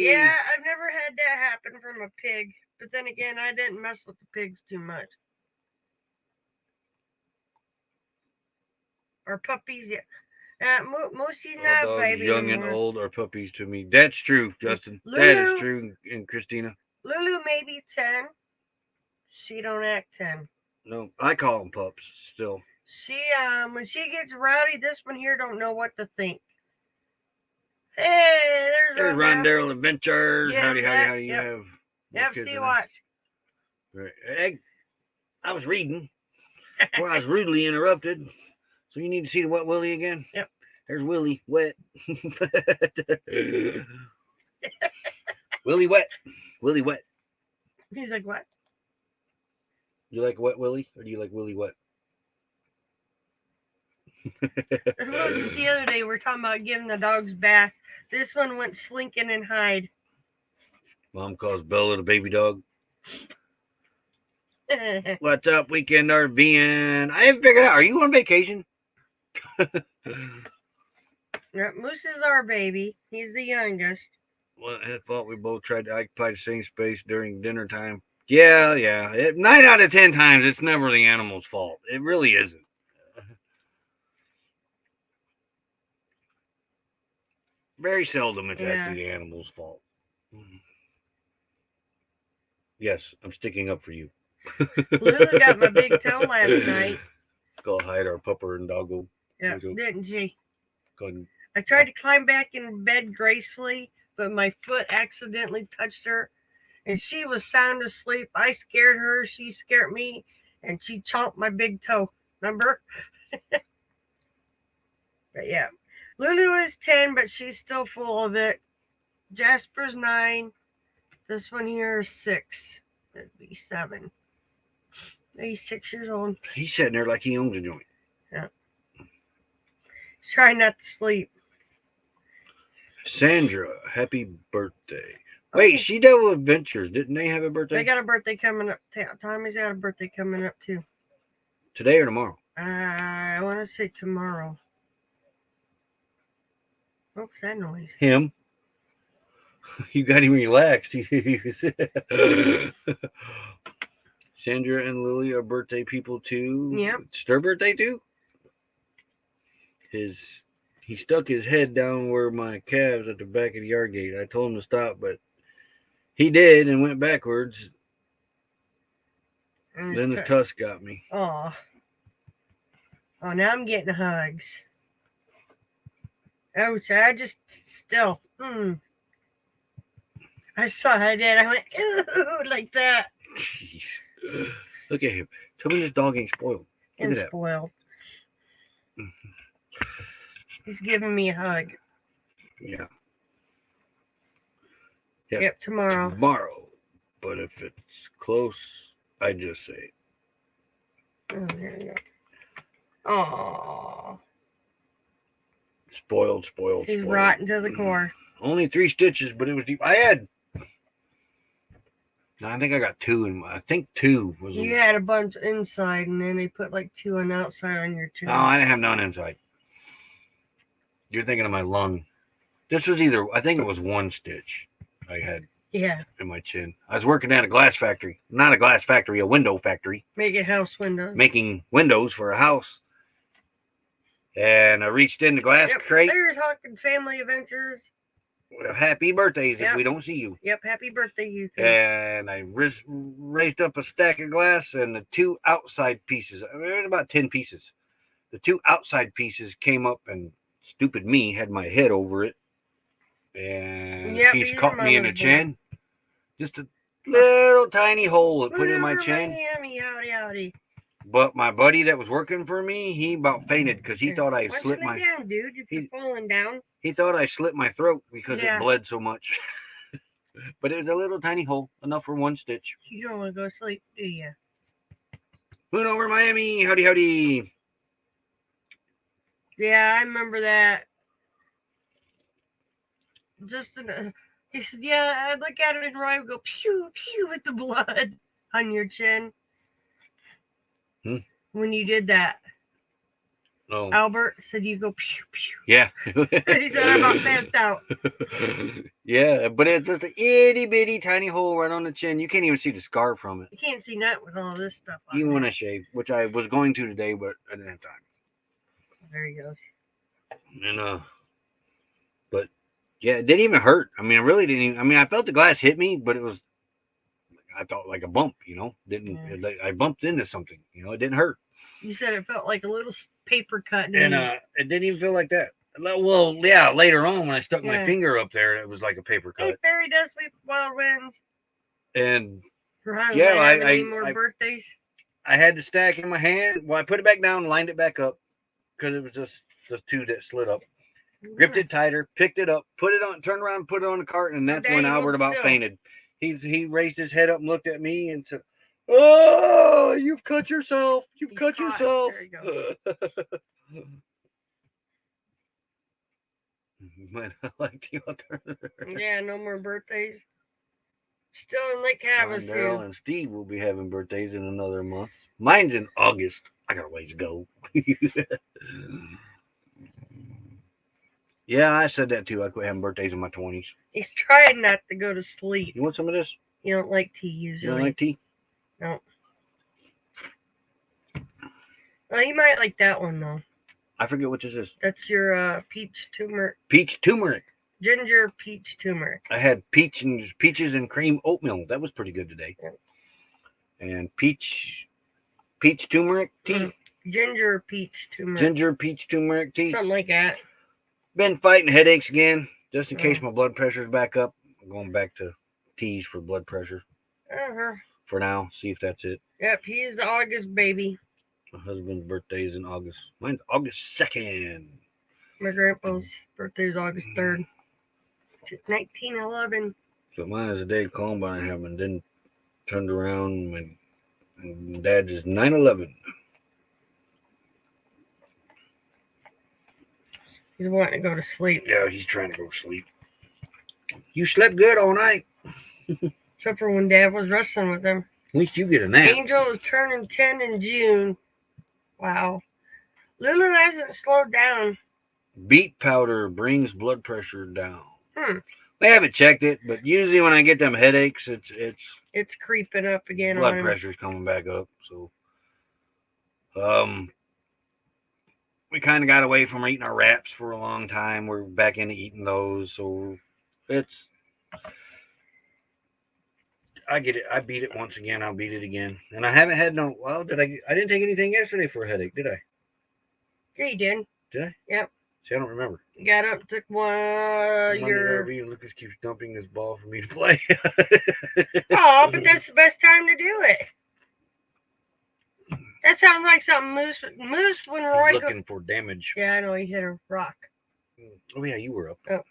Speaker 2: Yeah, I've never had that happen from a pig. But then again, I didn't mess with the pigs too much. Or puppies, yeah. Moosey's not a baby
Speaker 1: young
Speaker 2: anymore.
Speaker 1: and old are puppies to me. That's true, Justin.
Speaker 2: Lulu,
Speaker 1: that is true, and Christina.
Speaker 2: Lulu may be 10. She don't act 10.
Speaker 1: No, I call them pups still.
Speaker 2: She when she gets rowdy, this one here don't know what to think. Hey, there's
Speaker 1: Rondell Adventures.
Speaker 2: Yeah,
Speaker 1: Howdy.
Speaker 2: Yep.
Speaker 1: You have.
Speaker 2: Yep, see, watch.
Speaker 1: Right. Hey, I was reading before I was rudely interrupted. So you need to see the wet willy again?
Speaker 2: Yep.
Speaker 1: There's Willie wet. Willie wet. Willie wet.
Speaker 2: He's like, what?
Speaker 1: You like wet Willie or do you like Willie wet?
Speaker 2: The other day we were talking about giving the dogs baths. This one went slinking and hide.
Speaker 1: Mom calls Bella the baby dog. What's up, weekend RVing? I haven't figured out. Are you on vacation?
Speaker 2: Moose is our baby. He's the youngest.
Speaker 1: Well, I thought we both tried to occupy the same space during dinner time. Yeah. 9 out of 10 times, it's never the animal's fault. It really isn't. Very seldom it's actually the animal's fault. Yes, I'm sticking up for you.
Speaker 2: Lulu got my big toe last night.
Speaker 1: Go hide our pupper and doggo.
Speaker 2: Yeah, didn't she?
Speaker 1: Go ahead.
Speaker 2: I tried to climb back in bed gracefully, but my foot accidentally touched her, and she was sound asleep. I scared her, she scared me, and she chomped my big toe. Remember? But yeah, Lulu is 10, but she's still full of it. Jasper's 9. This one here is 6. That'd be 7. He's 6 years old.
Speaker 1: He's sitting there like he owns a joint.
Speaker 2: Yeah. He's trying not to sleep.
Speaker 1: Sandra, happy birthday. Wait, She Devil Adventures, didn't they have a birthday?
Speaker 2: They got a birthday coming up. Tommy's got a birthday coming up too.
Speaker 1: Today or tomorrow?
Speaker 2: I want to say tomorrow. What's that noise?
Speaker 1: Him. You got him relaxed. Sandra and Lily are birthday people too.
Speaker 2: Yep.
Speaker 1: It's their birthday too? He stuck his head down where my calves at the back of the yard gate. I told him to stop, but he did and went backwards. Then his tusk got me.
Speaker 2: Oh, now I'm getting hugs. Ouch, I just still. I saw I did. I went, ooh, like that.
Speaker 1: Jeez. Look at him. Tell me this dog ain't spoiled. Look at that.
Speaker 2: Spoiled. He's giving me a hug.
Speaker 1: Yeah.
Speaker 2: Yep, tomorrow.
Speaker 1: Tomorrow. But if it's close, I just say it.
Speaker 2: Oh, there you go. Aww.
Speaker 1: Spoiled.
Speaker 2: He's rotten to the core.
Speaker 1: Only 3 stitches, but it was deep. I think I got 2 I think 2 was.
Speaker 2: You had a bunch inside, and then they put like 2 on the outside on your chin.
Speaker 1: No, I didn't have none inside. You're thinking of my lung. This was I think it was 1 stitch I had.
Speaker 2: Yeah.
Speaker 1: In my chin. I was working at a glass factory. Not a glass factory, a window factory.
Speaker 2: Making house windows.
Speaker 1: Making windows for a house. And I reached in the glass crate.
Speaker 2: There's Hawkins Family Adventures.
Speaker 1: Well, happy birthdays
Speaker 2: Yep.
Speaker 1: if we don't see you.
Speaker 2: Yep, happy birthday, you too.
Speaker 1: And I raised up a stack of glass, and the 2 outside pieces, I mean, there's about 10 pieces. The 2 outside pieces came up, and stupid me had my head over it. And
Speaker 2: Yep,
Speaker 1: a piece
Speaker 2: your
Speaker 1: caught me in the
Speaker 2: mama's
Speaker 1: chin. Just a little tiny hole it put in my
Speaker 2: Woo,
Speaker 1: chin.
Speaker 2: Miami, howdy, howdy.
Speaker 1: But my buddy that was working for me, he about fainted because he thought I
Speaker 2: Why don't
Speaker 1: slit
Speaker 2: you lay
Speaker 1: my.
Speaker 2: down, dude? If you're falling down.
Speaker 1: He thought I slit my throat because
Speaker 2: Yeah.
Speaker 1: it bled so much. But it was a little tiny hole, enough for 1 stitch.
Speaker 2: You don't want to go to sleep, do you?
Speaker 1: Moon over Miami, howdy howdy.
Speaker 2: Yeah, I remember that. He said, yeah, I'd look at it and Ryan would go pew, pew with the blood on your chin. When you did that.
Speaker 1: Oh.
Speaker 2: Albert said you go pew, pew.
Speaker 1: Yeah.
Speaker 2: He said I'm about passed out.
Speaker 1: Yeah, but it's just an itty bitty tiny hole right on the chin. You can't even see the scar from it.
Speaker 2: You can't see nothing with all this stuff on
Speaker 1: Even
Speaker 2: there.
Speaker 1: when I shave, which I was going to today, but I didn't have time.
Speaker 2: There he goes.
Speaker 1: And but yeah, it didn't even hurt. I mean, it really didn't even, I mean, I felt the glass hit me, but it was, I felt like a bump, you know. I bumped into something, you know. It didn't hurt.
Speaker 2: You said it felt like a little paper cut.
Speaker 1: And it didn't even feel like that. Well, yeah, later on when I stuck my finger up there, it was like a paper cut.
Speaker 2: Hey, fairy dust, sweep wild winds.
Speaker 1: And
Speaker 2: Ryan,
Speaker 1: yeah,
Speaker 2: any more birthdays?
Speaker 1: I had the stack in my hand. Well, I put it back down and lined it back up because it was just the 2 that slid up. Gripped it tighter, picked it up, put it on, turned around, put it on the cart, and that's when Albert about fainted. He raised his head up and looked at me and said, "Oh, you've cut yourself. You've cut yourself."
Speaker 2: There you go.
Speaker 1: Man, I like the alternative.
Speaker 2: Yeah, no more birthdays. Still in Lake Havasu.
Speaker 1: Daryl and Steve will be having birthdays in another month. Mine's in August. I got a ways to go. Yeah, I said that too. I quit having birthdays in my 20s.
Speaker 2: He's trying not to go to sleep.
Speaker 1: You want some of this?
Speaker 2: You don't like tea usually.
Speaker 1: You don't like tea?
Speaker 2: No. Well, you might like that one though.
Speaker 1: I forget what this is.
Speaker 2: That's your peach turmeric.
Speaker 1: Peach turmeric.
Speaker 2: Ginger peach turmeric.
Speaker 1: I had peaches and cream oatmeal. That was pretty good today.
Speaker 2: Yeah.
Speaker 1: And peach turmeric tea.
Speaker 2: Ginger peach turmeric.
Speaker 1: Ginger peach turmeric tea.
Speaker 2: Something like that.
Speaker 1: Been fighting headaches again, just in case my blood pressure's back up. I'm going back to teas for blood pressure. For now, see if that's it.
Speaker 2: Yep, he's August baby.
Speaker 1: My husband's birthday is in August. Mine's August 2nd.
Speaker 2: My grandpa's birthday is August 3rd. It's 1911.
Speaker 1: So mine is the day of Columbine happened. Then turned around. My dad's is 9/11.
Speaker 2: He's wanting to go to sleep.
Speaker 1: Yeah, he's trying to go to sleep. You slept good all night.
Speaker 2: Except for when Dad was wrestling with him.
Speaker 1: At least you get a nap.
Speaker 2: Angel is turning 10 in June. Wow. Lulu hasn't slowed down.
Speaker 1: Beet powder brings blood pressure down. I haven't checked it, but usually when I get them headaches,
Speaker 2: it's creeping up again.
Speaker 1: Blood pressure's coming back up. So, we kind of got away from eating our wraps for a long time. We're back into eating those, so I get it. I beat it once again. I'll beat it again. And I haven't had no. Well, I didn't take anything yesterday for a headache, did I?
Speaker 2: Yeah, you did.
Speaker 1: Did I?
Speaker 2: Yep.
Speaker 1: See, I don't remember.
Speaker 2: You got up, took one.
Speaker 1: RV and Lucas keeps dumping this ball for me to play.
Speaker 2: Oh, but that's the best time to do it. That sounds like something Moose when Roy
Speaker 1: looking for damage.
Speaker 2: Yeah, I know he hit a rock.
Speaker 1: Oh yeah, you were up.
Speaker 2: Oh.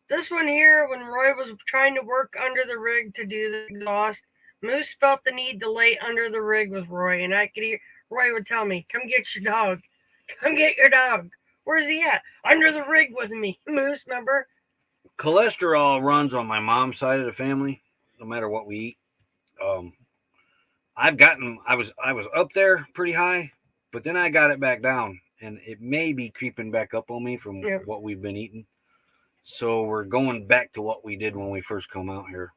Speaker 2: This one here, when Roy was trying to work under the rig to do the exhaust, Moose felt the need to lay under the rig with Roy, and I could hear Roy would tell me, "Come get your dog. Come get your dog. Where's he at? Under the rig with me." Moose, remember?
Speaker 1: Cholesterol runs on my mom's side of the family, no matter what we eat. I was up there pretty high, but then I got it back down, and it may be creeping back up on me from what we've been eating. So we're going back to what we did when we first come out here.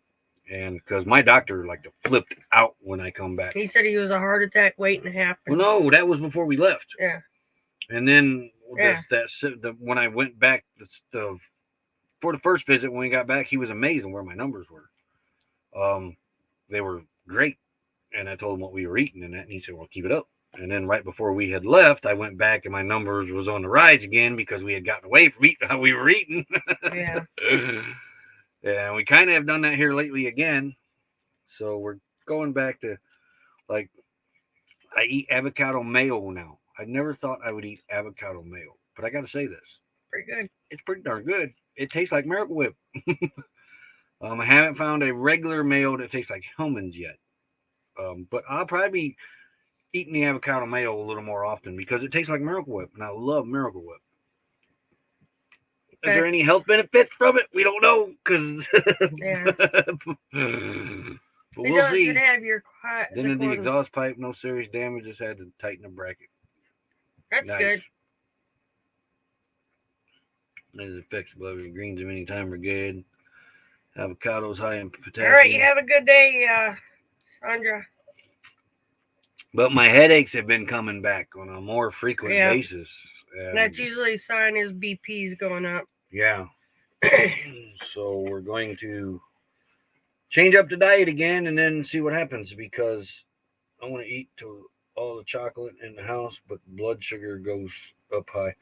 Speaker 1: And because my doctor flipped out when I come back.
Speaker 2: He said he was a heart attack waiting to happen.
Speaker 1: Well, no, that was before we left.
Speaker 2: Yeah.
Speaker 1: And then when I went back the for the first visit when we got back, he was amazed where my numbers were. They were great. And I told him what we were eating and that, and he said, well, keep it up. And then right before we had left, I went back and my numbers was on the rise again because we had gotten away from eating how we were eating.
Speaker 2: Yeah.
Speaker 1: And we kind of have done that here lately again. So we're going back to, like, I eat avocado mayo now. I never thought I would eat avocado mayo, but I got to say this.
Speaker 2: Pretty good.
Speaker 1: It's pretty darn good. It tastes like Miracle Whip. I haven't found a regular mayo that tastes like Hellman's yet. But I'll probably be eating the avocado mayo a little more often because it tastes like Miracle Whip, and I love Miracle Whip. Is there any health benefits from it? We don't know because
Speaker 2: Yeah.
Speaker 1: But
Speaker 2: It
Speaker 1: we'll
Speaker 2: does
Speaker 1: see.
Speaker 2: should have your
Speaker 1: Then the exhaust pipe, no serious damage. Just had to tighten the bracket.
Speaker 2: That's
Speaker 1: Nice.
Speaker 2: good.
Speaker 1: As it fixable, the greens of any time are good. Avocados high in potassium.
Speaker 2: All right, you have a good day, Sandra.
Speaker 1: But my headaches have been coming back on a more frequent
Speaker 2: Yeah.
Speaker 1: basis. And
Speaker 2: That's usually a sign his BP's going up.
Speaker 1: yeah. So we're going to change up the diet again and then see what happens because I want to eat to all the chocolate in the house, but blood sugar goes up high.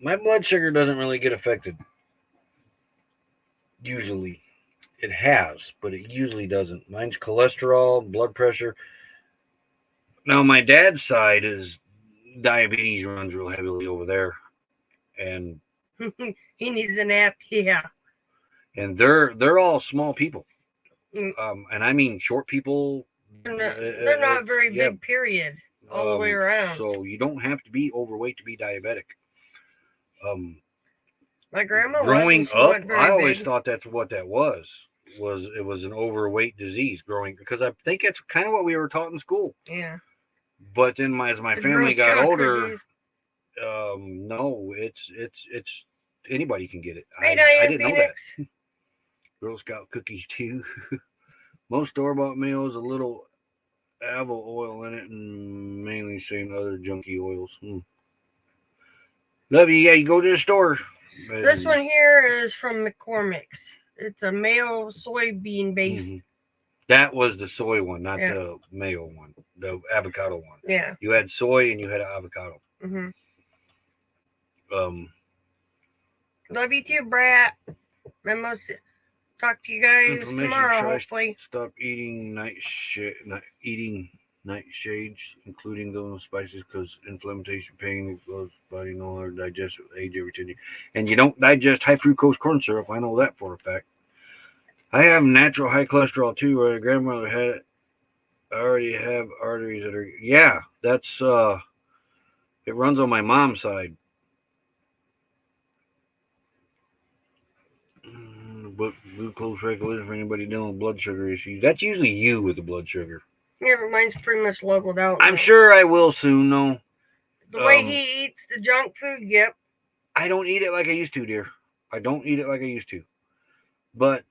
Speaker 1: My blood sugar doesn't really get affected. Usually. It has, but it usually doesn't. Mine's cholesterol, blood pressure. Now, my dad's side is diabetes runs real heavily over there. And
Speaker 2: He needs a nap. Yeah.
Speaker 1: and they're all small people.
Speaker 2: Mm.
Speaker 1: And I mean short people.
Speaker 2: They're not very big, period, all the way around.
Speaker 1: So you don't have to be overweight to be diabetic.
Speaker 2: My grandma
Speaker 1: growing
Speaker 2: wasn't,
Speaker 1: up, I always
Speaker 2: big.
Speaker 1: thought that's what that was it was an overweight disease growing, because I think that's kind of what we were taught in school.
Speaker 2: Yeah.
Speaker 1: But then as my family got older, no, it's anybody can get it.
Speaker 2: Hey,
Speaker 1: I didn't know that. Girl Scout cookies too. Most store-bought meals, a little avo oil in it, and mainly same other junky oils. Love you. Yeah, you go to the store.
Speaker 2: This one here is from McCormick's. It's a mayo soybean based.
Speaker 1: Mm-hmm. That was the soy one, not the mayo one, the avocado one.
Speaker 2: Yeah.
Speaker 1: You had soy and you had avocado.
Speaker 2: Mm-hmm. Love you too, Brat. I must talk to you guys tomorrow, hopefully.
Speaker 1: Stop eating nightshades, including those spices, because inflammation, pain, goes body no longer digest with age every 10 years. And you don't digest high fructose corn syrup. I know that for a fact. I have natural high cholesterol too. My grandmother had it. I already have arteries that are. Yeah, that's it runs on my mom's side. But glucose regulation for anybody dealing with blood sugar issues. That's usually you with the blood sugar.
Speaker 2: Yeah, but mine's pretty much leveled out.
Speaker 1: I'm sure I will soon, though.
Speaker 2: The way he eats the junk food, yep.
Speaker 1: I don't eat it like I used to, dear. I don't eat it like I used to. But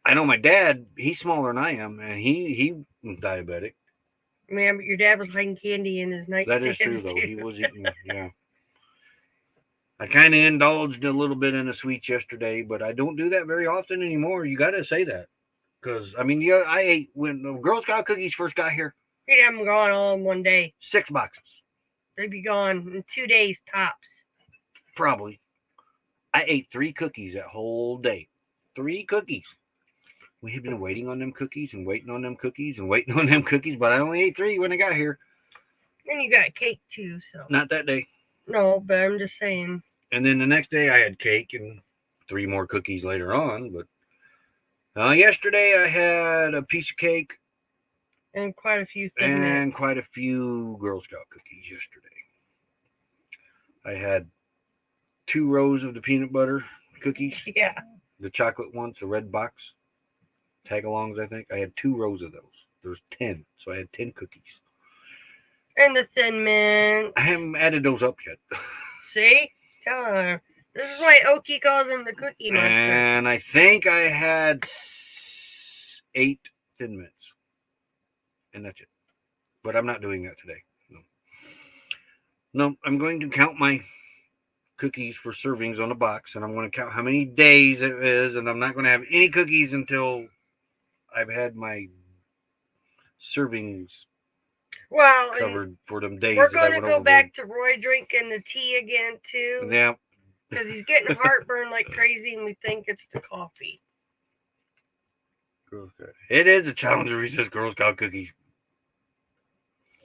Speaker 1: I know my dad, he's smaller than I am, and he was diabetic.
Speaker 2: Man, but your dad was hiding candy in his nightstand.
Speaker 1: That is true, though. He was eating, yeah. I kind of indulged a little bit in the sweets yesterday, but I don't do that very often anymore. You got to say that. Because, I mean, yeah, I ate, when the Girl Scout cookies first got here.
Speaker 2: He'd have them gone all in one day.
Speaker 1: 6 boxes.
Speaker 2: They'd be gone in 2 days tops.
Speaker 1: Probably. I ate 3 cookies that whole day. 3 cookies. We had been waiting on them cookies and waiting on them cookies and waiting on them cookies, but I only ate 3 when I got here.
Speaker 2: And you got cake too, so.
Speaker 1: Not that day.
Speaker 2: No, but I'm just saying.
Speaker 1: And then the next day I had cake and 3 more cookies later on, but yesterday I had a piece of cake.
Speaker 2: And quite a few
Speaker 1: Thin Mint. And quite a few Girl Scout cookies yesterday. I had 2 rows of the peanut butter cookies.
Speaker 2: Yeah.
Speaker 1: The chocolate ones, the red box. Tag-alongs, I think. I had 2 rows of those. There was 10, so I had 10 cookies.
Speaker 2: And the Thin Mint.
Speaker 1: I haven't added those up yet.
Speaker 2: See? Tell her. This is why Oki calls him the Cookie Monster.
Speaker 1: And I think I had 8 Thin Mints. And that's it. But I'm not doing that today. No, I'm going to count my
Speaker 5: cookies for servings on the box, and I'm going to count how many days it is, and I'm not going to have any cookies until I've had my servings
Speaker 2: Well,
Speaker 5: covered for them days.
Speaker 2: we're
Speaker 5: that I
Speaker 2: going to
Speaker 5: went
Speaker 2: go
Speaker 5: overboard.
Speaker 2: back to Roy drinking the tea again, too.
Speaker 5: Yeah.
Speaker 2: Because he's getting heartburn like crazy, and we think it's the coffee.
Speaker 5: It is a challenge to resist Girl Scout cookies.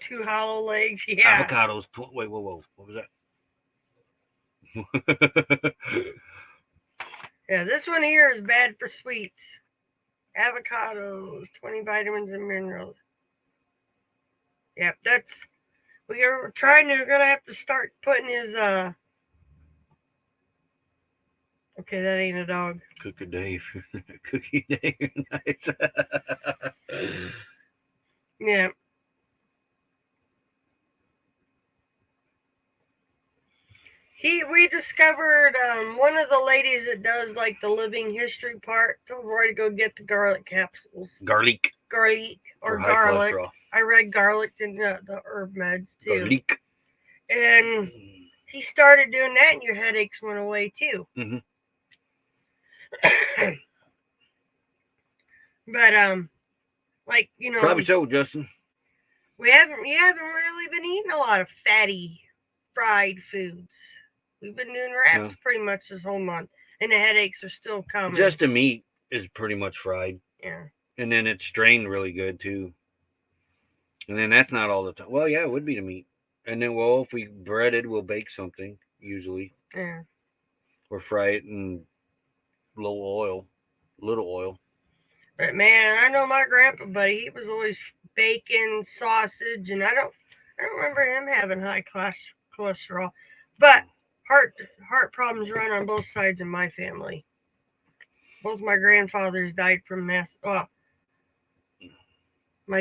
Speaker 2: 2 hollow legs, yeah.
Speaker 5: Avocados. Wait, whoa. What was that?
Speaker 2: Yeah, this one here is bad for sweets. Avocados, 20 vitamins and minerals. Yep, we're gonna have to start putting his, okay, that ain't a dog.
Speaker 5: Cookie Dave. Cookie Dave. Nice.
Speaker 2: Yeah. We discovered one of the ladies that does like the living history part told Roy to go get the garlic capsules.
Speaker 5: Garlic.
Speaker 2: Or
Speaker 5: For high
Speaker 2: garlic.
Speaker 5: cholesterol.
Speaker 2: I read garlic in the herb meds too.
Speaker 5: Garlic.
Speaker 2: And he started doing that, and your headaches went away too.
Speaker 5: Mm-hmm.
Speaker 2: But like
Speaker 5: Probably so, Justin.
Speaker 2: you haven't really been eating a lot of fatty fried foods. We've been doing wraps pretty much this whole month, and the headaches are still coming.
Speaker 5: Just the meat is pretty much fried.
Speaker 2: Yeah.
Speaker 5: And then it's strained really good too. And then that's not all the time. Well, yeah, it would be the meat. And then, if we bread it, we'll bake something usually.
Speaker 2: Yeah.
Speaker 5: Or fry it in little oil.
Speaker 2: But man, I know my grandpa, buddy, he was always bacon, sausage, and I don't remember him having high cholesterol. But heart problems run on both sides of my family. Both my grandfathers died from my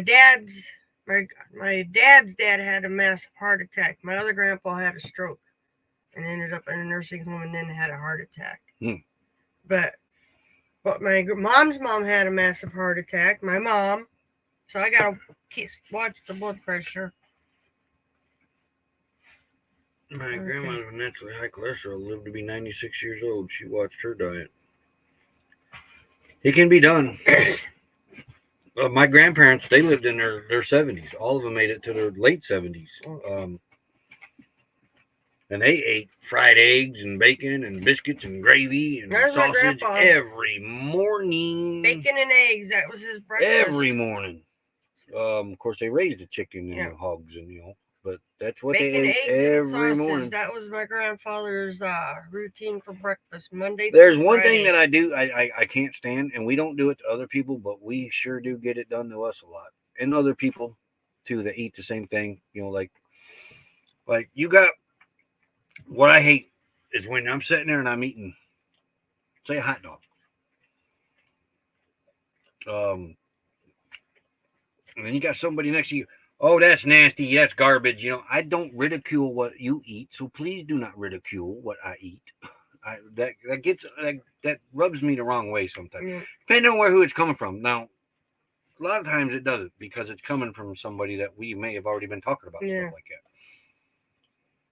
Speaker 2: dad's dad had a massive heart attack. My other grandpa had a stroke and ended up in a nursing home, and then had a heart attack. But my mom's mom had a massive heart attack. My mom. So I gotta watch the blood pressure.
Speaker 5: My grandma was naturally high cholesterol, lived to be 96 years old. She watched her diet. It can be done. My grandparents, they lived in their 70s. All of them made it to their late 70s. And they ate fried eggs and bacon and biscuits and gravy and sausage every morning.
Speaker 2: Bacon and eggs, that was his breakfast.
Speaker 5: Every morning. Of course, they raised the chicken and the hogs, and but that's what
Speaker 2: bacon,
Speaker 5: they ate
Speaker 2: eggs,
Speaker 5: every
Speaker 2: and sausage.
Speaker 5: morning.
Speaker 2: That was my grandfather's routine for breakfast, Monday.
Speaker 5: There's one thing that I do, I can't stand, and we don't do it to other people, but we sure do get it done to us a lot, and other people too that eat the same thing. Like you got. What I hate is when I'm sitting there and I'm eating, say, a hot dog. And then you got somebody next to you. Oh, that's nasty. That's garbage. I don't ridicule what you eat, so please do not ridicule what I eat. That rubs me the wrong way sometimes. Yeah. Depending on who it's coming from. Now, a lot of times it doesn't, because it's coming from somebody that we may have already been talking about, stuff like that.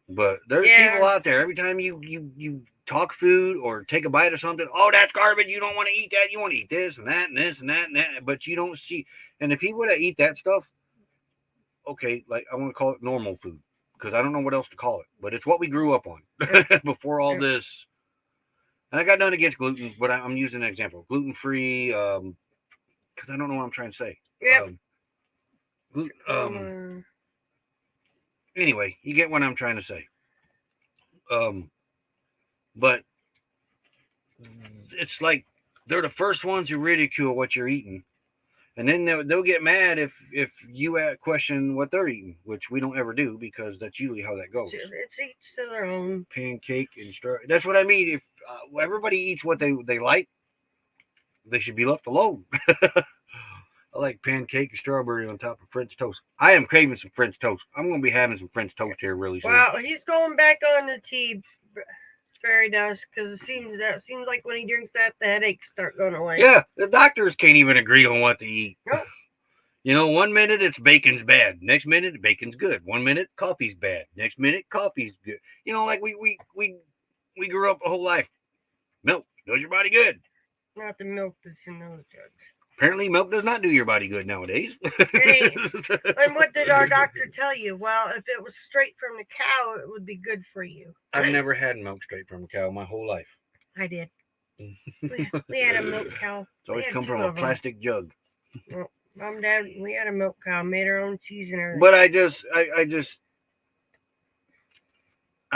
Speaker 5: But there's people out there, every time you talk food or take a bite of something, oh, that's garbage, you don't want to eat that, you want to eat this and that and this and that and that, but you don't see. And the people that eat that stuff, okay, like I want to call it normal food, because I don't know what else to call it, but it's what we grew up on before all this. And I got nothing against gluten, but I'm using an example. Gluten-free, because I don't know what I'm trying to say. Anyway, you get what I'm trying to say. But it's like they're the first ones who ridicule what you're eating. And then they'll get mad if you question what they're eating, which we don't ever do, because that's usually how that goes.
Speaker 2: It's each to their own.
Speaker 5: Pancake and strawberry. That's what I mean. If everybody eats what they like, they should be left alone. I like pancake and strawberry on top of French toast. I am craving some French toast. I'm going to be having some French toast here really soon.
Speaker 2: Well, he's going back on the tea, fairy dust, because it seems like when he drinks that, the headaches start going away.
Speaker 5: Yeah, the doctors can't even agree on what to eat.
Speaker 2: Nope.
Speaker 5: 1 minute it's bacon's bad. Next minute bacon's good. 1 minute coffee's bad. Next minute coffee's good. Like we we grew up a whole life. Milk does your body good.
Speaker 2: Not the milk that's in those jugs.
Speaker 5: Apparently, milk does not do your body good nowadays.
Speaker 2: And what did our doctor tell you? Well, if it was straight from the cow, it would be good for you.
Speaker 5: I've never had milk straight from a cow my whole life.
Speaker 2: I did. We had a milk cow.
Speaker 5: It's always come from a plastic jug.
Speaker 2: Well, Mom and Dad, we had a milk cow, made our own cheese and everything.
Speaker 5: But I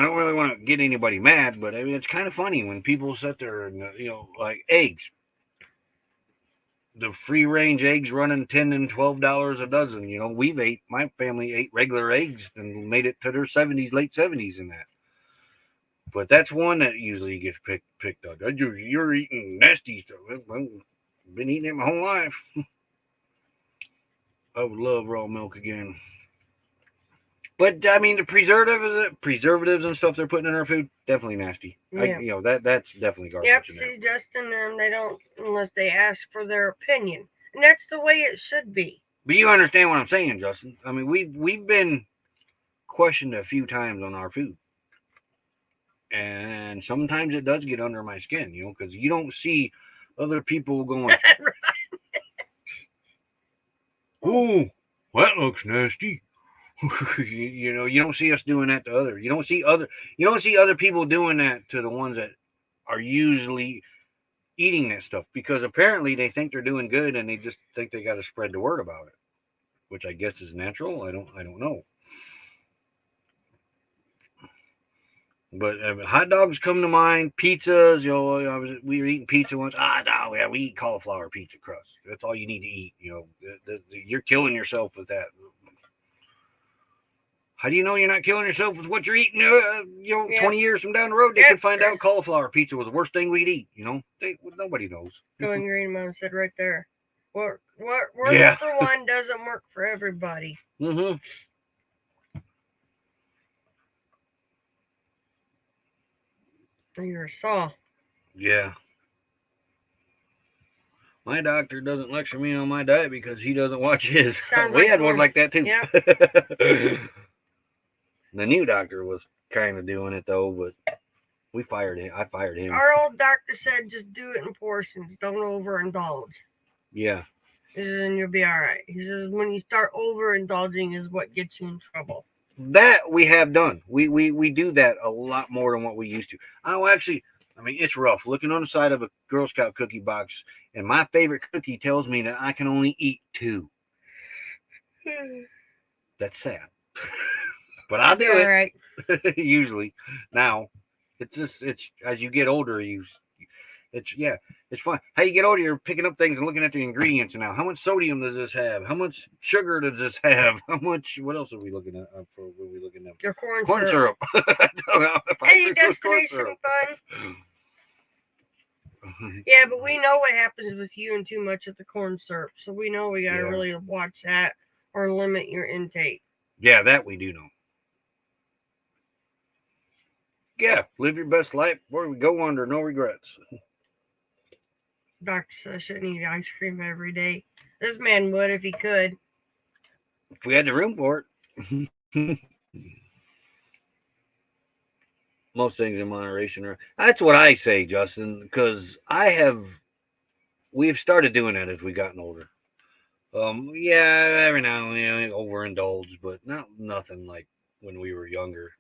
Speaker 5: don't really want to get anybody mad, but I mean, it's kind of funny when people sit there and, like eggs. The free range eggs running $10 and $12 a dozen. My family ate regular eggs and made it to their 70s, late 70s in that. But that's one that usually gets picked up. You're eating nasty stuff. I've been eating it my whole life. I would love raw milk again. But I mean, the preservatives and stuff they're putting in our food, definitely nasty.
Speaker 2: Yeah.
Speaker 5: That's definitely garbage.
Speaker 2: Yep. See, Justin, they don't unless they ask for their opinion, and that's the way it should be.
Speaker 5: But you understand what I'm saying, Justin? I mean, we've been questioned a few times on our food, and sometimes it does get under my skin, because you don't see other people going, "Oh, that looks nasty." You don't see us doing that to others. You don't see other people doing that to the ones that are usually eating that stuff, because apparently they think they're doing good and they just think they got to spread the word about it, which I guess is natural. I don't know. But hot dogs come to mind. Pizzas, we were eating pizza once. No, yeah, we eat cauliflower pizza crust. That's all you need to eat. You're killing yourself with that. How do you know you're not killing yourself with what you're eating? 20 years from down the road, they could find out cauliflower pizza was the worst thing we'd eat. Nobody knows.
Speaker 2: Going green, Mom said right there. What works for one doesn't work for everybody.
Speaker 5: Mm-hmm.
Speaker 2: You're a saw.
Speaker 5: Yeah. My doctor doesn't lecture me on my diet because he doesn't watch his. We had one like that too.
Speaker 2: Yeah.
Speaker 5: The new doctor was kind of doing it though, but we fired him. I fired him.
Speaker 2: Our old doctor said just do it in portions. Don't overindulge.
Speaker 5: Yeah.
Speaker 2: He says, and you'll be all right. He says when you start overindulging is what gets you in trouble.
Speaker 5: That we have done. We do that a lot more than what we used to. It's rough. Looking on the side of a Girl Scout cookie box, and my favorite cookie tells me that I can only eat 2. That's sad. But I'll do it. Right. Usually. Now, it's as you get older, it's fun. How you get older, you're picking up things and looking at the ingredients now. How much sodium does this have? How much sugar does this have? What else are we looking at?
Speaker 2: Your corn
Speaker 5: syrup.
Speaker 2: Any destination fun? Yeah, but we know what happens with you and too much of the corn syrup, so we know we gotta really watch that or limit your intake.
Speaker 5: Yeah, that we do know. Yeah, live your best life before we go under no regrets.
Speaker 2: Doctor said I shouldn't eat ice cream every day. This man would if he could.
Speaker 5: If we had the room for it. Most things in moderation. That's what I say, Justin, because we've started doing that as we gotten older. Every now and then overindulge, but nothing like when we were younger.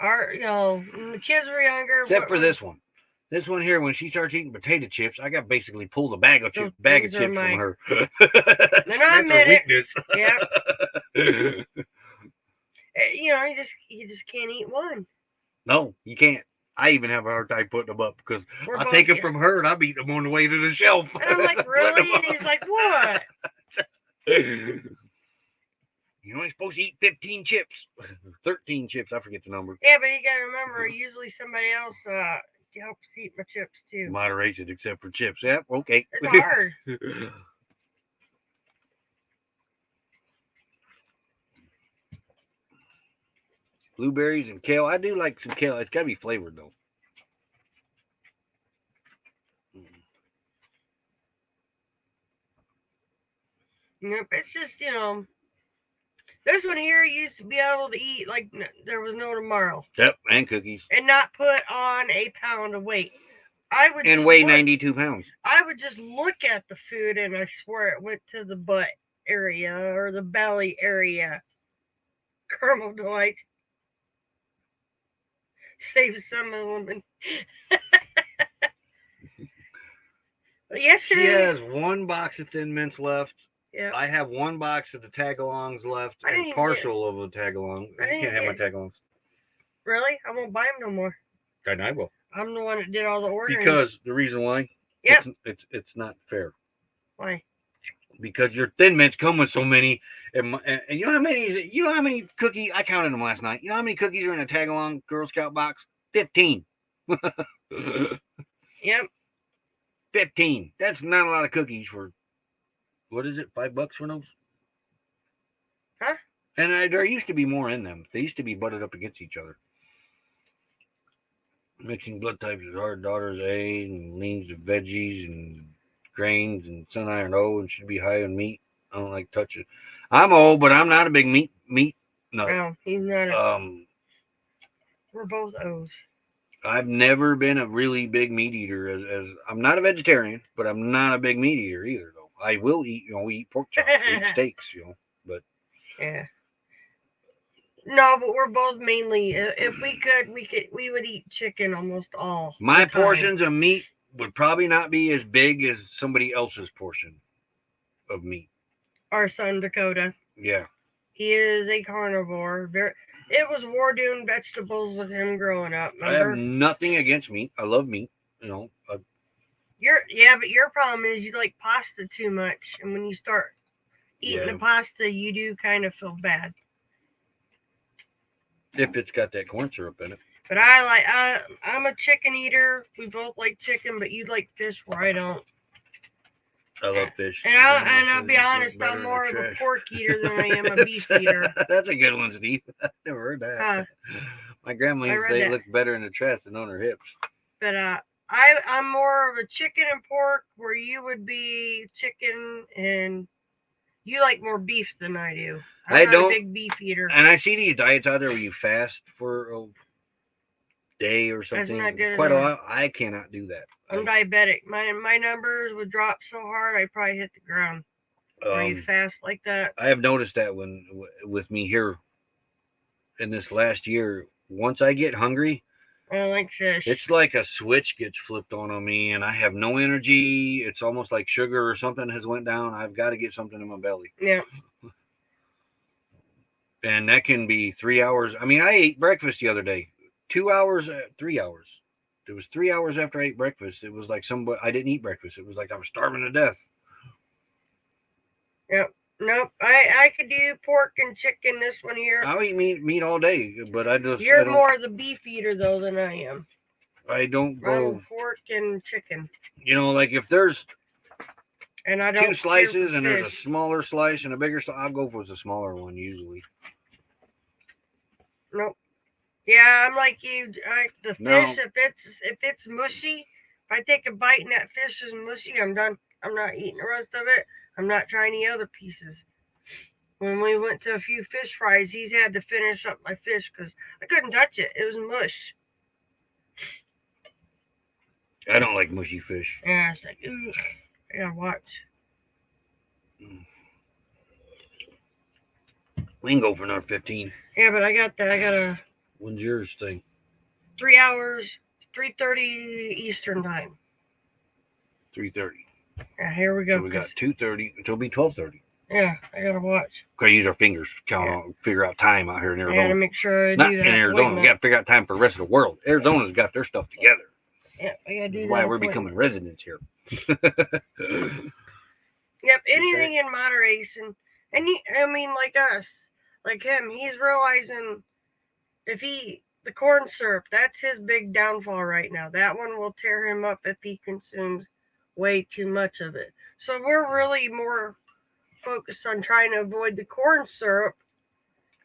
Speaker 2: When the kids were younger.
Speaker 5: Except for this one. This one here, when she starts eating potato chips, I got basically pulled a bag of chips from her.
Speaker 2: Then I admit it. Yeah. You just can't eat one.
Speaker 5: No, you can't. I even have a hard time putting them up because I take them from her and I'm eating them on the way to the shelf.
Speaker 2: And I'm like, really? And he's like, what?
Speaker 5: You're only supposed to eat 15 chips. 13 chips. I forget the number.
Speaker 2: Yeah, but you got to remember, usually somebody else helps eat my chips too.
Speaker 5: Moderation, except for chips. Yeah, okay.
Speaker 2: It's hard.
Speaker 5: Blueberries and kale. I do like some kale. It's got to be flavored, though.
Speaker 2: Yep, it's just, This one here used to be able to eat like there was no tomorrow.
Speaker 5: Yep, and cookies.
Speaker 2: And not put on a pound of weight. I would
Speaker 5: and weigh 92 pounds.
Speaker 2: I would just look at the food and I swear it went to the butt area or the belly area. Caramel Delight. Save some of them. Yesterday,
Speaker 5: She has one box of Thin Mints left.
Speaker 2: Yeah.
Speaker 5: I have one box of the tagalongs left,
Speaker 2: I didn't
Speaker 5: and
Speaker 2: even
Speaker 5: partial of the tagalong. You can't have my tagalongs.
Speaker 2: Really? I won't buy them no more.
Speaker 5: And I will.
Speaker 2: I'm the one that did all the ordering.
Speaker 5: Because the reason why?
Speaker 2: Yep.
Speaker 5: It's not fair.
Speaker 2: Why?
Speaker 5: Because your Thin Mints come with so many, and you know how many cookies? I counted them last night. You know how many cookies are in a tagalong Girl Scout box? 15.
Speaker 2: Yep.
Speaker 5: 15. That's not a lot of cookies for, what is it, $5 for those?
Speaker 2: Huh?
Speaker 5: And there used to be more in them. They used to be butted up against each other. Mixing blood types is hard. Daughters A and leans to veggies and grains, and son iron O, and should be high on meat. I don't like touching. I'm O, but I'm not a big meat. No.
Speaker 2: No, he's not. We're both O's.
Speaker 5: I've never been a really big meat eater. As I'm not a vegetarian, but I'm not a big meat eater either. Though I will eat, we eat pork chops, we eat steaks, but
Speaker 2: yeah. No, but we're both mainly. If we could, we would eat chicken almost all.
Speaker 5: My portions of meat would probably not be as big as somebody else's portion of meat.
Speaker 2: Our son Dakota.
Speaker 5: Yeah.
Speaker 2: He is a carnivore. It was war doing vegetables with him growing up. Remember?
Speaker 5: I have nothing against meat. I love meat. But
Speaker 2: your problem is you like pasta too much, and when you start eating the pasta, you do kind of feel bad.
Speaker 5: If it's got that corn syrup in it.
Speaker 2: But I'm a chicken eater. We both like chicken, but you like fish where I don't.
Speaker 5: I love fish.
Speaker 2: And I'll be honest, I'm more of a pork eater than I am a beef eater.
Speaker 5: That's a good one, Steve. I've never heard that. My grandma used to say it looked better in the chest than on her hips. But
Speaker 2: I'm more of a chicken and pork, where you would be chicken, and you like more beef than I do. I'm not a big beef eater.
Speaker 5: And I see these diets out there where you fast for a day or something.
Speaker 2: That's not good
Speaker 5: quite a
Speaker 2: enough.
Speaker 5: while. I cannot do that.
Speaker 2: I'm diabetic. My numbers would drop so hard I probably hit the ground. When you fast like that.
Speaker 5: I have noticed that with me here in this last year, once I get hungry,
Speaker 2: I don't like fish.
Speaker 5: It's like a switch gets flipped on me, and I have no energy. It's almost like sugar or something has went down. I've got to get something in my belly.
Speaker 2: Yeah.
Speaker 5: And that can be 3 hours. I mean, I ate breakfast the other day. 2 hours, 3 hours. It was 3 hours after I ate breakfast. It was like I didn't eat breakfast. It was like I was starving to death.
Speaker 2: Yep. Nope. I could do pork and chicken this one here.
Speaker 5: I'll eat meat all day, but
Speaker 2: You're more the beef eater though than I am.
Speaker 5: I don't go
Speaker 2: I'm pork and chicken.
Speaker 5: Like if there's
Speaker 2: and I don't
Speaker 5: 2 slices and there's a smaller slice and a bigger slice, I'll go for the smaller one usually.
Speaker 2: Nope. Yeah, I'm like you. The fish, if it's mushy, if I take a bite and that fish is mushy, I'm done. I'm not eating the rest of it. I'm not trying any other pieces. When we went to a few fish fries, he's had to finish up my fish because I couldn't touch it. It was mush.
Speaker 5: I don't like mushy fish.
Speaker 2: Yeah, it's like, ugh. I gotta watch.
Speaker 5: We can go for another 15.
Speaker 2: Yeah, but I got a.
Speaker 5: When's yours thing?
Speaker 2: 3 hours, 3:30 Eastern time.
Speaker 5: 3:30.
Speaker 2: Yeah, here we go.
Speaker 5: So we got 2:30. It'll be 12:30.
Speaker 2: Yeah, I gotta watch.
Speaker 5: Gotta use our fingers to figure out time out here in Arizona.
Speaker 2: I gotta make sure I
Speaker 5: Not
Speaker 2: do that.
Speaker 5: in Arizona. We gotta figure out time for the rest of the world. Arizona's got their stuff together.
Speaker 2: Yeah, I gotta do that.
Speaker 5: Why we're becoming residents here.
Speaker 2: Yep, anything in moderation. And like us, like him, he's realizing the corn syrup, that's his big downfall right now. That one will tear him up if he consumes way too much of it. So we're really more focused on trying to avoid the corn syrup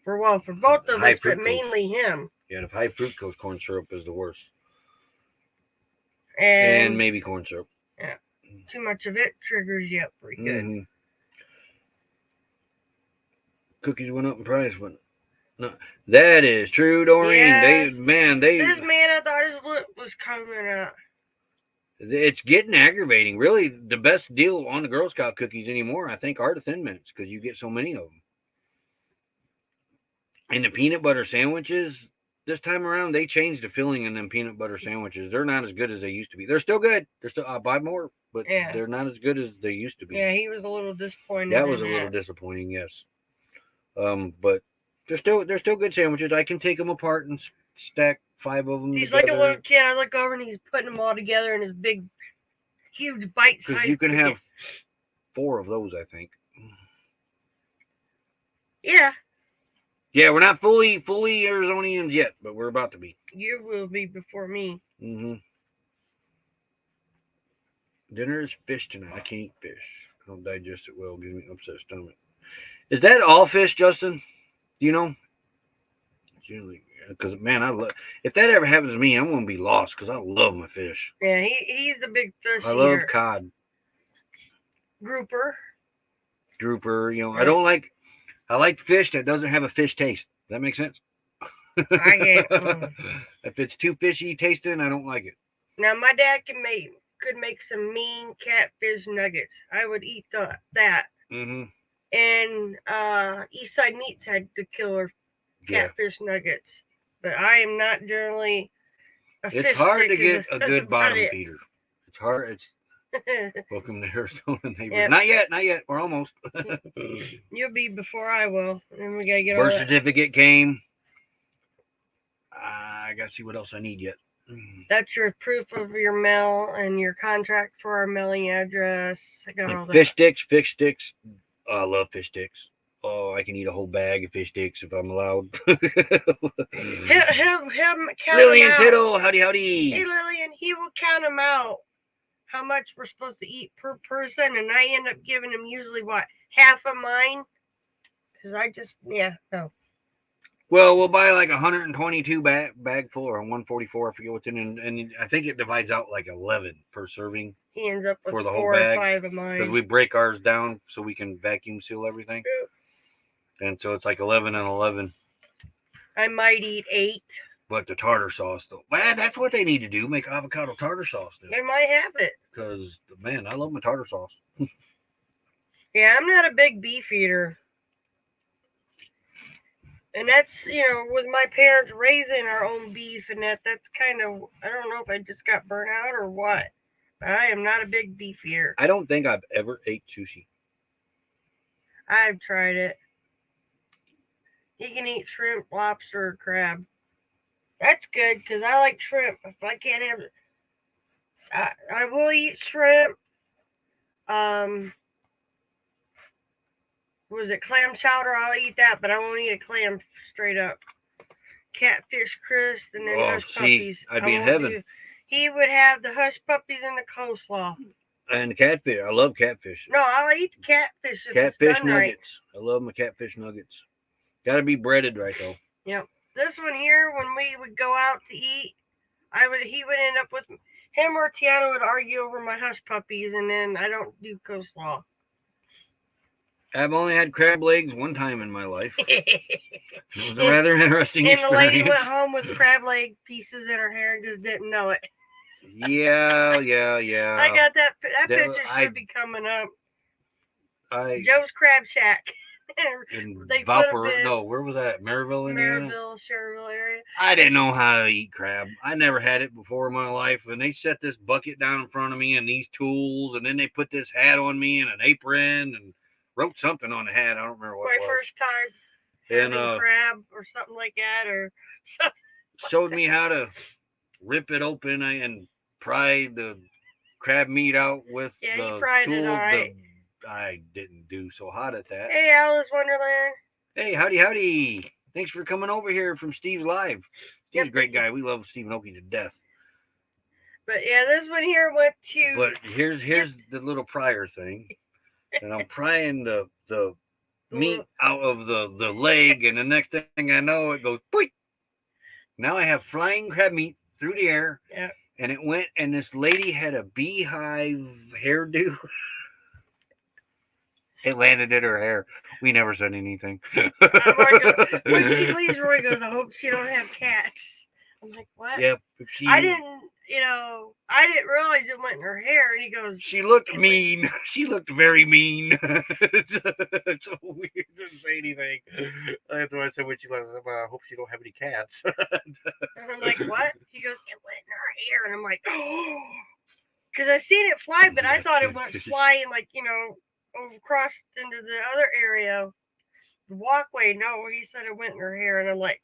Speaker 2: for both of us, but mainly him.
Speaker 5: Yeah, the high fructose corn syrup is the worst.
Speaker 2: And
Speaker 5: maybe corn syrup.
Speaker 2: Yeah. Too much of it triggers you up pretty good.
Speaker 5: Mm-hmm. cookies went up in price, but no, that is true, Doreen.
Speaker 2: Yes.
Speaker 5: This
Speaker 2: man, I thought his lip was coming up.
Speaker 5: it's getting aggravating. Really, the best deal on the Girl Scout cookies anymore, I think, are the Thin Mints because you get so many of them. And the peanut butter sandwiches, this time around, they changed the filling in them peanut butter sandwiches. They're not as good as they used to be. They're still good. I'll buy more, but they're not as good as they used to be.
Speaker 2: Yeah, he was a little disappointed.
Speaker 5: That was a little disappointing, yes. But they're still good sandwiches. I can take them apart and stack 5 of them.
Speaker 2: He's
Speaker 5: together.
Speaker 2: like a little kid. I look over and he's putting them all together in his big, huge bite size.
Speaker 5: Because you can have 4 of those, I think.
Speaker 2: Yeah.
Speaker 5: Yeah, we're not fully Arizonians yet, but we're about to be.
Speaker 2: You will be before me.
Speaker 5: Mm-hmm. Dinner is fish tonight. I can't eat fish. I don't digest it well. Gives me an upset stomach. Is that all fish, Justin? Do you know? Generally, because man, I love. If that ever happens to me, I'm gonna be lost because I love my fish.
Speaker 2: Yeah, he's the big fish.
Speaker 5: I love cod.
Speaker 2: Grouper.
Speaker 5: You know, right. I like fish that doesn't have a fish taste. Does that make sense?
Speaker 2: I get it.
Speaker 5: If it's too fishy tasting, I don't like it.
Speaker 2: Now my dad could make some mean catfish nuggets. I would eat that.
Speaker 5: Mm-hmm.
Speaker 2: And Eastside Meats had the killer catfish nuggets, but I am not generally a fish. It's hard
Speaker 5: to get a good bottom feeder. It's hard. It's welcome to Arizona neighbors. Yep. Not yet. We're almost.
Speaker 2: You'll be before I will, and we gotta get
Speaker 5: birth certificate came. I gotta see what else I need yet.
Speaker 2: That's your proof of your mail and your contract for our mailing address. I got all that.
Speaker 5: Fish sticks. I love fish sticks. Oh, I can eat a whole bag of fish sticks if I'm allowed.
Speaker 2: Him count
Speaker 5: Lillian
Speaker 2: them out.
Speaker 5: Tittle, howdy.
Speaker 2: Hey, Lillian, he will count them out. How much we're supposed to eat per person, and I end up giving him usually half of mine, because no.
Speaker 5: Well, we'll buy like 122 bag full or 144. I forget what's in, and I think it divides out like 11 per serving.
Speaker 2: He ends up with
Speaker 5: for the
Speaker 2: 4
Speaker 5: whole bag,
Speaker 2: or 5 of mine
Speaker 5: because we break ours down so we can vacuum seal everything, and so it's like 11 and 11.
Speaker 2: I might eat 8.
Speaker 5: But the tartar sauce, though, man, that's what they need to do. Make avocado tartar sauce.
Speaker 2: They might have it.
Speaker 5: Because, man, I love my tartar sauce.
Speaker 2: Yeah, I'm not a big beef eater. And that's, with my parents raising our own beef, and that's kind of, I don't know if I just got burnt out or what. But I am not a big beef eater.
Speaker 5: I don't think I've ever ate sushi.
Speaker 2: I've tried it. You can eat shrimp, lobster, or crab. That's good, because I like shrimp. If I can't have it, I will eat shrimp. Was it clam chowder? I'll eat that, but I won't eat a clam straight up. Catfish crisp and then hush puppies.
Speaker 5: I'd be in heaven.
Speaker 2: He would have the hush puppies and the coleslaw.
Speaker 5: And catfish. I love catfish.
Speaker 2: No, I'll eat the catfish if
Speaker 5: catfish
Speaker 2: it's done
Speaker 5: nuggets.
Speaker 2: Right.
Speaker 5: I love my catfish nuggets. Got to be breaded right, though.
Speaker 2: Yep. This one here, when we would go out to eat, he would end up with, him or Tiana would argue over my hush puppies, and then I don't do coleslaw.
Speaker 5: I've only had crab legs one time in my life. It was a rather interesting experience.
Speaker 2: And the lady went home with crab leg pieces in her hair and just didn't know it.
Speaker 5: Yeah.
Speaker 2: I got that picture should be coming up. Joe's Crab Shack.
Speaker 5: In where was that? Maryville, Indiana?
Speaker 2: Schererville area.
Speaker 5: I didn't know how to eat crab. I never had it before in my life. And they set this bucket down in front of me and these tools. And then they put this hat on me and an apron and wrote something on the hat. I don't remember what it was.
Speaker 2: My first time having crab or something like that. Or something
Speaker 5: showed me how to rip it open and pry the crab meat out with the
Speaker 2: you pried
Speaker 5: tool.
Speaker 2: It all right.
Speaker 5: I didn't do so hot at that.
Speaker 2: Hey, Alice Wonderland.
Speaker 5: Hey, howdy. Thanks for coming over here from Steve's Live. Steve's a great guy. We love Stephen Oakey to death.
Speaker 2: But yeah, this one here went to...
Speaker 5: But here's the little prior thing. And I'm prying the meat out of the leg, and the next thing I know, it goes, boink. Now I have flying crab meat through the air.
Speaker 2: Yeah.
Speaker 5: And it went, and this lady had a beehive hairdo. It landed in her hair. We never said anything.
Speaker 2: When she leaves, Roy goes, I hope she don't have cats. I'm like, what?
Speaker 5: Yep.
Speaker 2: I didn't realize it went in her hair. And he goes,
Speaker 5: She looked mean. She looked very mean. So we didn't say anything. That's why I said when she left, I hope she don't have any cats.
Speaker 2: and I'm like, what? He goes, it went in her hair. And I'm like, oh. Because I seen it fly, but I thought it went flying, across into the other area, the walkway. No, he said it went in her hair. And I'm like,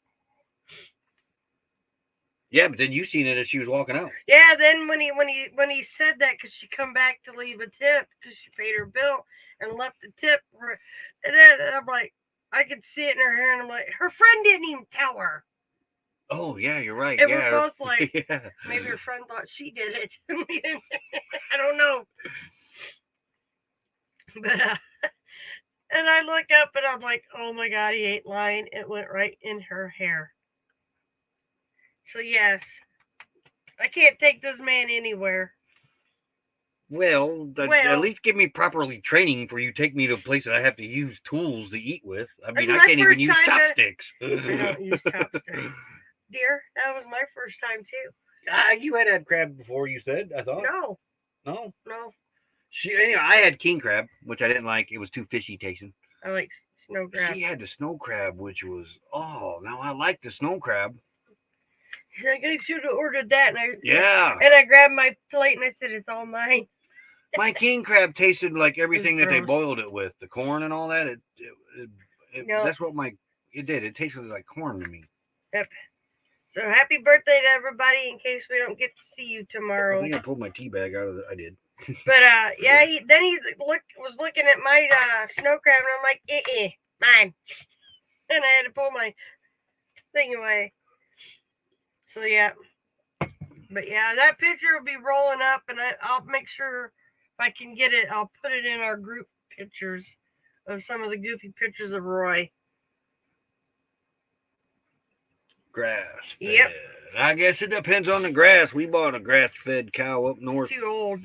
Speaker 5: yeah, but then you seen it as she was walking out.
Speaker 2: yeah, then when he said that, because she come back to leave a tip because she paid her bill and left the tip, and then I'm like, I could see it in her hair, and I'm like, her friend didn't even tell her.
Speaker 5: Oh yeah, you're right.
Speaker 2: And
Speaker 5: yeah,
Speaker 2: we're both like,
Speaker 5: yeah.
Speaker 2: Maybe her friend thought she did it. I don't know. But and I look up and I'm like, oh my God, he ain't lying. It went right in her hair. So yes, I can't take this man anywhere.
Speaker 5: Well, at least give me properly training for you take me to a place that I have to use tools to eat with. I mean, I can't even use chopsticks.
Speaker 2: I don't use chopsticks. Dear, that was my first time too.
Speaker 5: You had crab before, you said, I thought.
Speaker 2: No.
Speaker 5: No?
Speaker 2: No.
Speaker 5: Anyway, I had king crab, which I didn't like. It was too fishy tasting.
Speaker 2: I like snow crab.
Speaker 5: She had the snow crab, which was, now I like the snow crab.
Speaker 2: She's like, I should have ordered that. And
Speaker 5: I
Speaker 2: grabbed my plate and I said, it's all mine.
Speaker 5: My king crab tasted like everything that they boiled it with, the corn and all that. That's what it did. It tasted like corn to me.
Speaker 2: Yep. So happy birthday to everybody! In case we don't get to see you tomorrow.
Speaker 5: I think I pulled my tea bag out of it. I did.
Speaker 2: But yeah, he was looking at my snow crab, and I'm like, mine. And I had to pull my thing away. So yeah, but yeah, that picture will be rolling up, and I'll make sure if I can get it, I'll put it in our group pictures of some of the goofy pictures of Roy.
Speaker 5: Grass.
Speaker 2: Yep.
Speaker 5: I guess it depends on the grass. We bought a grass-fed cow up north.
Speaker 2: It's too old.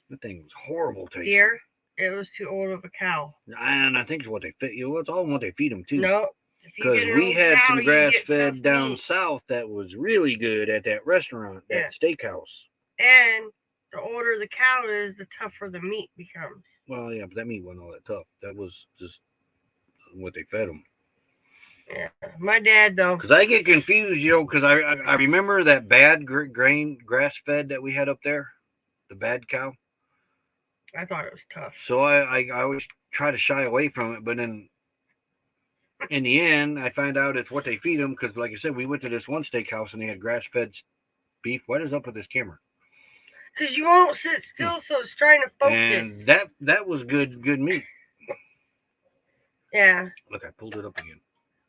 Speaker 5: That thing was horrible tasting.
Speaker 2: Dear, it was too old of a cow.
Speaker 5: And I think it's what they feed. It's all what they feed them too.
Speaker 2: No.
Speaker 5: Because we had some grass-fed down south that was really good at that restaurant, that steakhouse.
Speaker 2: And the older the cow is, the tougher the meat becomes.
Speaker 5: Well, yeah, but that meat wasn't all that tough. That was just what they fed them.
Speaker 2: Yeah, my dad though.
Speaker 5: Because I get confused, because I remember that bad grain grass-fed that we had up there, the bad cow.
Speaker 2: I thought it was tough.
Speaker 5: So I always try to shy away from it, but then in the end, I find out it's what they feed them. Because, like I said, we went to this one steakhouse and they had grass-fed beef. What is up with this camera?
Speaker 2: Because you won't sit still, so it's trying to focus.
Speaker 5: And that was good meat.
Speaker 2: Yeah.
Speaker 5: Look, I pulled it up again.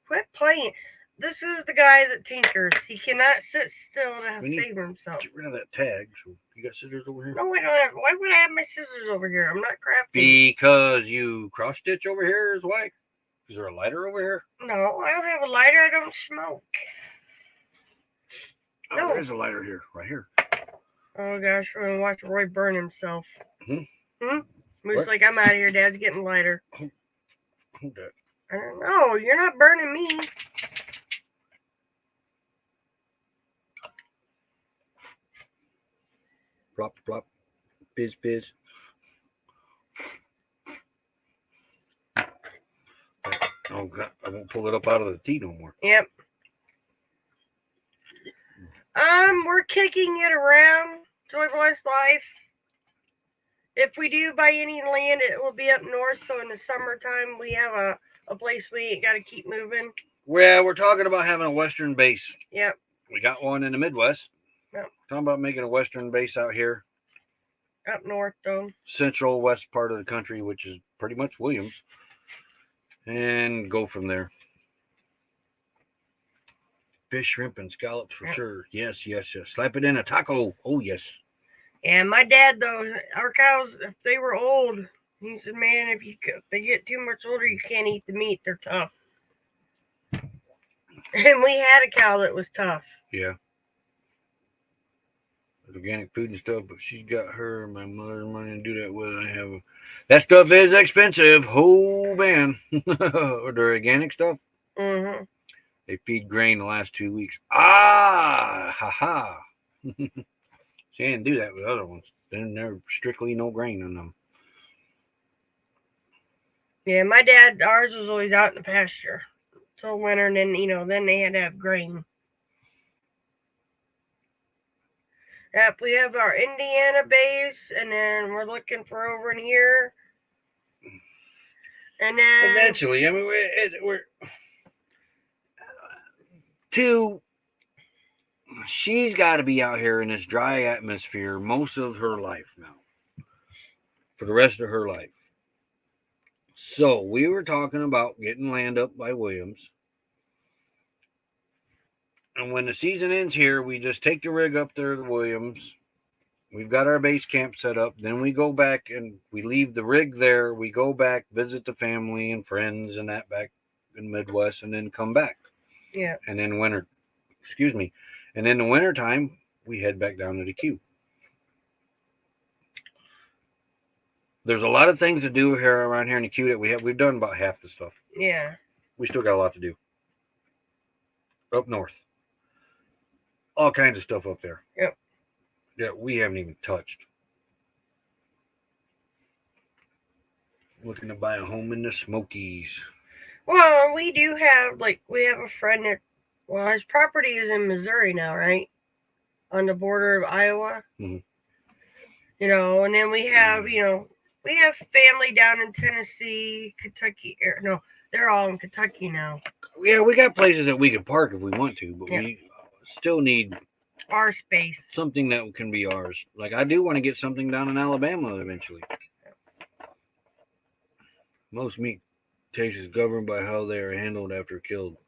Speaker 2: Quit playing. This is the guy that tinkers. He cannot sit still to save himself.
Speaker 5: Get rid of that tag. So you got scissors over here?
Speaker 2: No, I don't have. Why would I have my scissors over here? I'm not crafting.
Speaker 5: Because you cross stitch over here is why. Is there a lighter over here?
Speaker 2: No, I don't have a lighter. I don't smoke.
Speaker 5: Oh, no. There's a lighter here, right here.
Speaker 2: Oh gosh, we're gonna watch Roy burn himself. Moose,
Speaker 5: What?
Speaker 2: like, I'm out of here. Dad's getting lighter.
Speaker 5: Hold that.
Speaker 2: I don't know. You're not burning me.
Speaker 5: Plop, plop. Biz, biz. Oh, God. I won't pull it up out of the tea no more.
Speaker 2: Yep. We're kicking it around. Joy Boy's life. If we do buy any land, it will be up north. So in the summertime, we have a place we ain't got to keep moving.
Speaker 5: Well, we're talking about having a western base.
Speaker 2: Yep.
Speaker 5: We got one in the Midwest.
Speaker 2: Yep.
Speaker 5: Talking about making a western base out here.
Speaker 2: Up north, though.
Speaker 5: Central west part of the country, which is pretty much Williams. And go from there. Fish, shrimp, and scallops for sure. Yes, yes, yes. Slap it in a taco. Oh, yes.
Speaker 2: And my dad, though, our cows, if they were old, he said, man, if they get too much older, you can't eat the meat. They're tough. And we had a cow that was tough.
Speaker 5: Yeah. organic food and stuff, but she's got her and my mother's money to do that with. That stuff is expensive. Oh man, or the organic stuff.
Speaker 2: Mm-hmm.
Speaker 5: They feed grain the last 2 weeks. Ah, ha ha. She didn't do that with other ones. Then they're strictly no grain in them.
Speaker 2: Yeah, ours was always out in the pasture till winter, and then then they had to have grain. Yep, we have our Indiana base, and then we're looking for over in here. And then
Speaker 5: Eventually, I mean, we're she's got to be out here in this dry atmosphere most of her life now, for the rest of her life. So we were talking about getting land up by Williams. And when the season ends here, we just take the rig up there to Williams. We've got our base camp set up. Then we go back and we leave the rig there. We go back, visit the family and friends and that back in the Midwest, and then come back.
Speaker 2: Yeah.
Speaker 5: And then and in the winter time, we head back down to the Q. There's a lot of things to do here around here in the Q that we've done about half the stuff.
Speaker 2: Yeah.
Speaker 5: We still got a lot to do. Up north. All kinds of stuff up there.
Speaker 2: Yep.
Speaker 5: That we haven't even touched. Looking to buy a home in the Smokies.
Speaker 2: Well, we do have we have a friend that his property is in Missouri now, right? On the border of Iowa.
Speaker 5: Mm-hmm.
Speaker 2: And then we have, we have family down in Tennessee, Kentucky. No, they're all in Kentucky now.
Speaker 5: Yeah, we got places that we could park if we want to, but we still need
Speaker 2: our space.
Speaker 5: Something that can be ours. Like I do want to get something down in Alabama eventually. Most meat taste is governed by how they are handled after killed.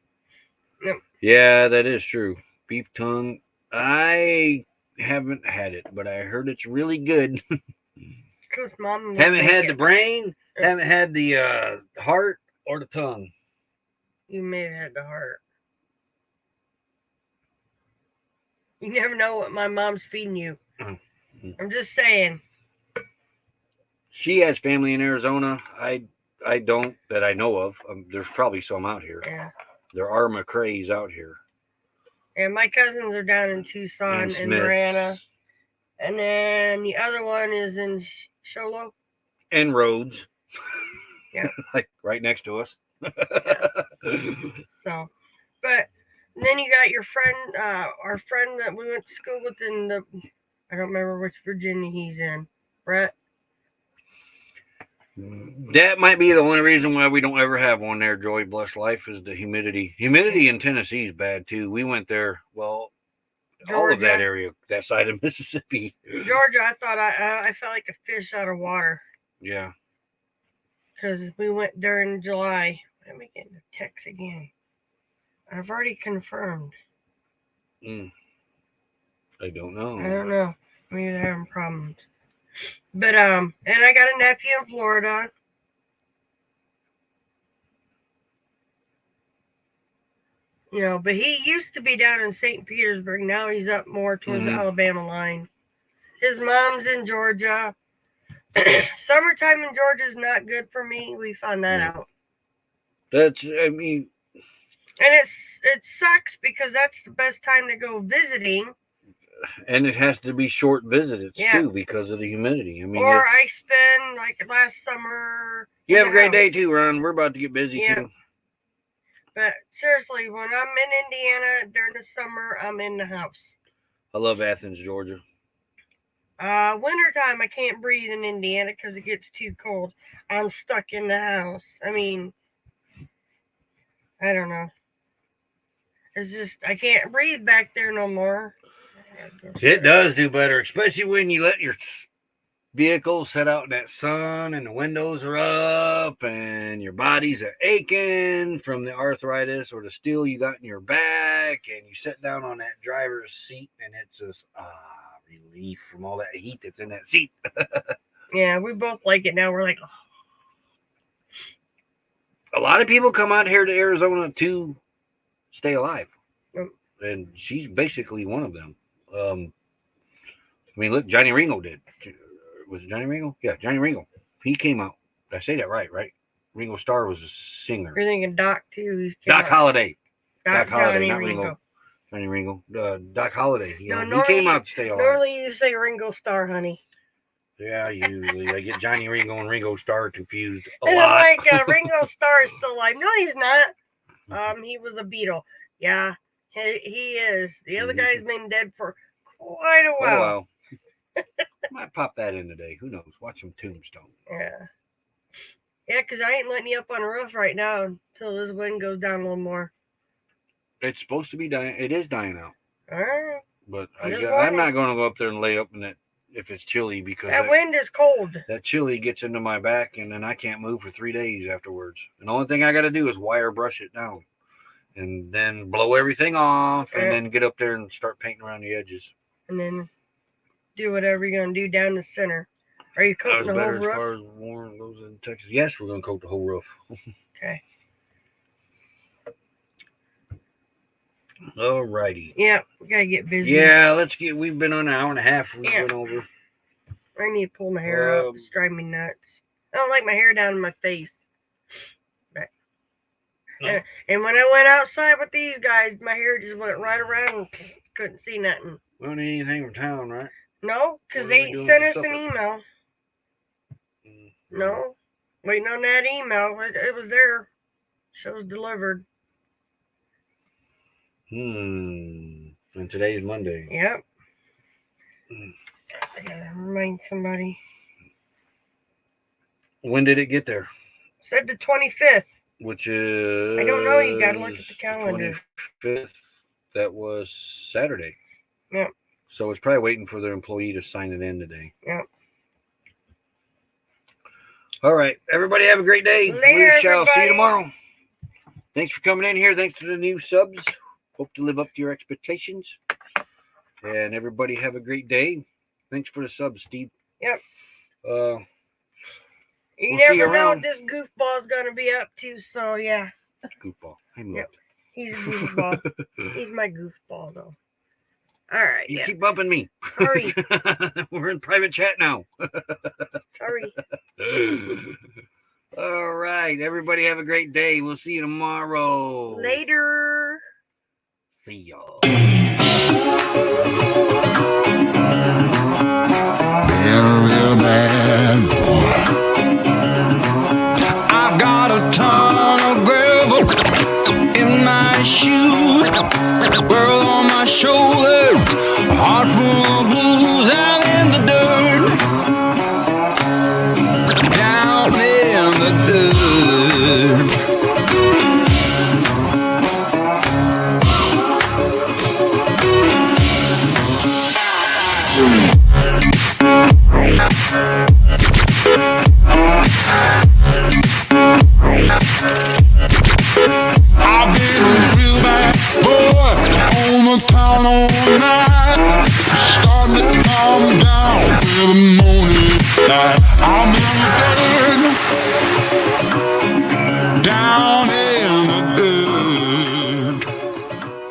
Speaker 2: Yep.
Speaker 5: Yeah, that is true. Beef tongue. I haven't had it, but I heard it's really good.
Speaker 2: Mom
Speaker 5: haven't had the brain, haven't had the heart or the tongue.
Speaker 2: You may have had the heart. You never know what my mom's feeding you. Mm-hmm. I'm just saying.
Speaker 5: She has family in Arizona. I don't, that I know of. There's probably some out here.
Speaker 2: Yeah.
Speaker 5: There are McCrae's out here.
Speaker 2: And my cousins are down in Tucson and Marana. And then the other one is in Sholo.
Speaker 5: And Rhodes.
Speaker 2: Yeah.
Speaker 5: Like right next to us.
Speaker 2: Yeah. So, but then you got your friend, our friend that we went to school with in I don't remember which Virginia he's in. Brett.
Speaker 5: That might be the only reason why we don't ever have one there, Joy. Bless life, is the humidity. Humidity in Tennessee is bad too. We went there, Georgia. All of that area, that side of Mississippi.
Speaker 2: Georgia, I thought I felt like a fish out of water.
Speaker 5: Yeah.
Speaker 2: Because we went during July. Let me get the text again. I've already confirmed.
Speaker 5: I don't know.
Speaker 2: I don't know. Maybe they're having problems. But and I got a nephew in Florida. But he used to be down in St. Petersburg. Now he's up more towards the Alabama line. His mom's in Georgia. Summertime in Georgia is not good for me. We found that out.
Speaker 5: And
Speaker 2: it sucks because that's the best time to go visiting.
Speaker 5: And it has to be short visits too because of the humidity.
Speaker 2: I spend like last summer.
Speaker 5: You have a great day too, Ron. We're about to get busy too.
Speaker 2: But seriously, when I'm in Indiana during the summer, I'm in the house.
Speaker 5: I love Athens, Georgia.
Speaker 2: Wintertime, I can't breathe in Indiana because it gets too cold. I'm stuck in the house. I don't know. It's just, I can't breathe back there no more.
Speaker 5: It does do better, especially when you let your vehicle sit out in that sun and the windows are up and your body's aching from the arthritis or the steel you got in your back, and you sit down on that driver's seat and it's just relief from all that heat that's in that seat.
Speaker 2: Yeah, we both like it now. We're like,
Speaker 5: A lot of people come out here to Arizona to stay alive, and she's basically one of them. I mean, look, Johnny Ringo did. Was it Johnny Ringo? Yeah, Johnny Ringo. He came out. Did I say that right? Ringo Starr was a singer.
Speaker 2: You're thinking Doc too.
Speaker 5: Doc Holliday.
Speaker 2: Doc
Speaker 5: Holliday,
Speaker 2: Johnny
Speaker 5: not
Speaker 2: Ringo.
Speaker 5: Johnny Ringo. Doc Holliday.
Speaker 2: No,
Speaker 5: He came out to stay alive.
Speaker 2: Normally you say Ringo Starr, honey.
Speaker 5: Yeah, usually I get Johnny Ringo and Ringo Starr confused a
Speaker 2: And
Speaker 5: lot.
Speaker 2: I'm like, Ringo Starr is still alive. No, he's not. He was a Beatle. Yeah, he is. The other guy's been dead for quite a while.
Speaker 5: Might pop that in today. Who knows? Watch some Tombstone.
Speaker 2: Yeah. Yeah, because I ain't letting you up on the roof right now until this wind goes down a little more.
Speaker 5: It's supposed to be dying. It is dying out.
Speaker 2: All right.
Speaker 5: But I'm not going to go up there and lay up in it if it's chilly, because
Speaker 2: that wind is cold.
Speaker 5: That chilly gets into my back, and then I can't move for 3 days afterwards. And the only thing I got to do is wire brush it down, and then blow everything off, and then get up there and start painting around the edges.
Speaker 2: And then do whatever you're going to do down the center. Are you coating the whole roof?
Speaker 5: As far as Warren goes in Texas, yes, we're going to coat the whole roof.
Speaker 2: Okay.
Speaker 5: All righty.
Speaker 2: Yeah, we got to get busy.
Speaker 5: Yeah, we've been on an hour and a half. We went over.
Speaker 2: I need to pull my hair up. It's driving me nuts. I don't like my hair down in my face. But,
Speaker 5: no.
Speaker 2: And when I went outside with these guys, my hair just went right around and couldn't see nothing.
Speaker 5: We don't need anything from town, right?
Speaker 2: No, because they sent us an email. No, waiting on that email. It was there. Shows delivered.
Speaker 5: And today's Monday.
Speaker 2: Yep. I gotta remind somebody.
Speaker 5: When did it get there?
Speaker 2: Said the 25th.
Speaker 5: Which is...
Speaker 2: I don't know. You gotta look at the calendar.
Speaker 5: 25th. That was Saturday.
Speaker 2: Yep.
Speaker 5: So it's probably waiting for their employee to sign it in today.
Speaker 2: Yep.
Speaker 5: All right. Everybody have a great day.
Speaker 2: Later,
Speaker 5: we shall see you
Speaker 2: everybody.
Speaker 5: tomorrow. Thanks for coming in here. Thanks to the new subs. Hope to live up to your expectations. And everybody have a great day. Thanks for the subs, Steve.
Speaker 2: Yep.
Speaker 5: We'll
Speaker 2: never know what this goofball's gonna be up to, so yeah.
Speaker 5: Goofball.
Speaker 2: Yep. He's a goofball. He's my goofball, though. All right.
Speaker 5: You keep bumping me.
Speaker 2: Sorry.
Speaker 5: We're in private chat now.
Speaker 2: Sorry.
Speaker 5: All right. Everybody have a great day. We'll see you tomorrow.
Speaker 2: Later.
Speaker 5: See y'all.
Speaker 4: Real bad boy.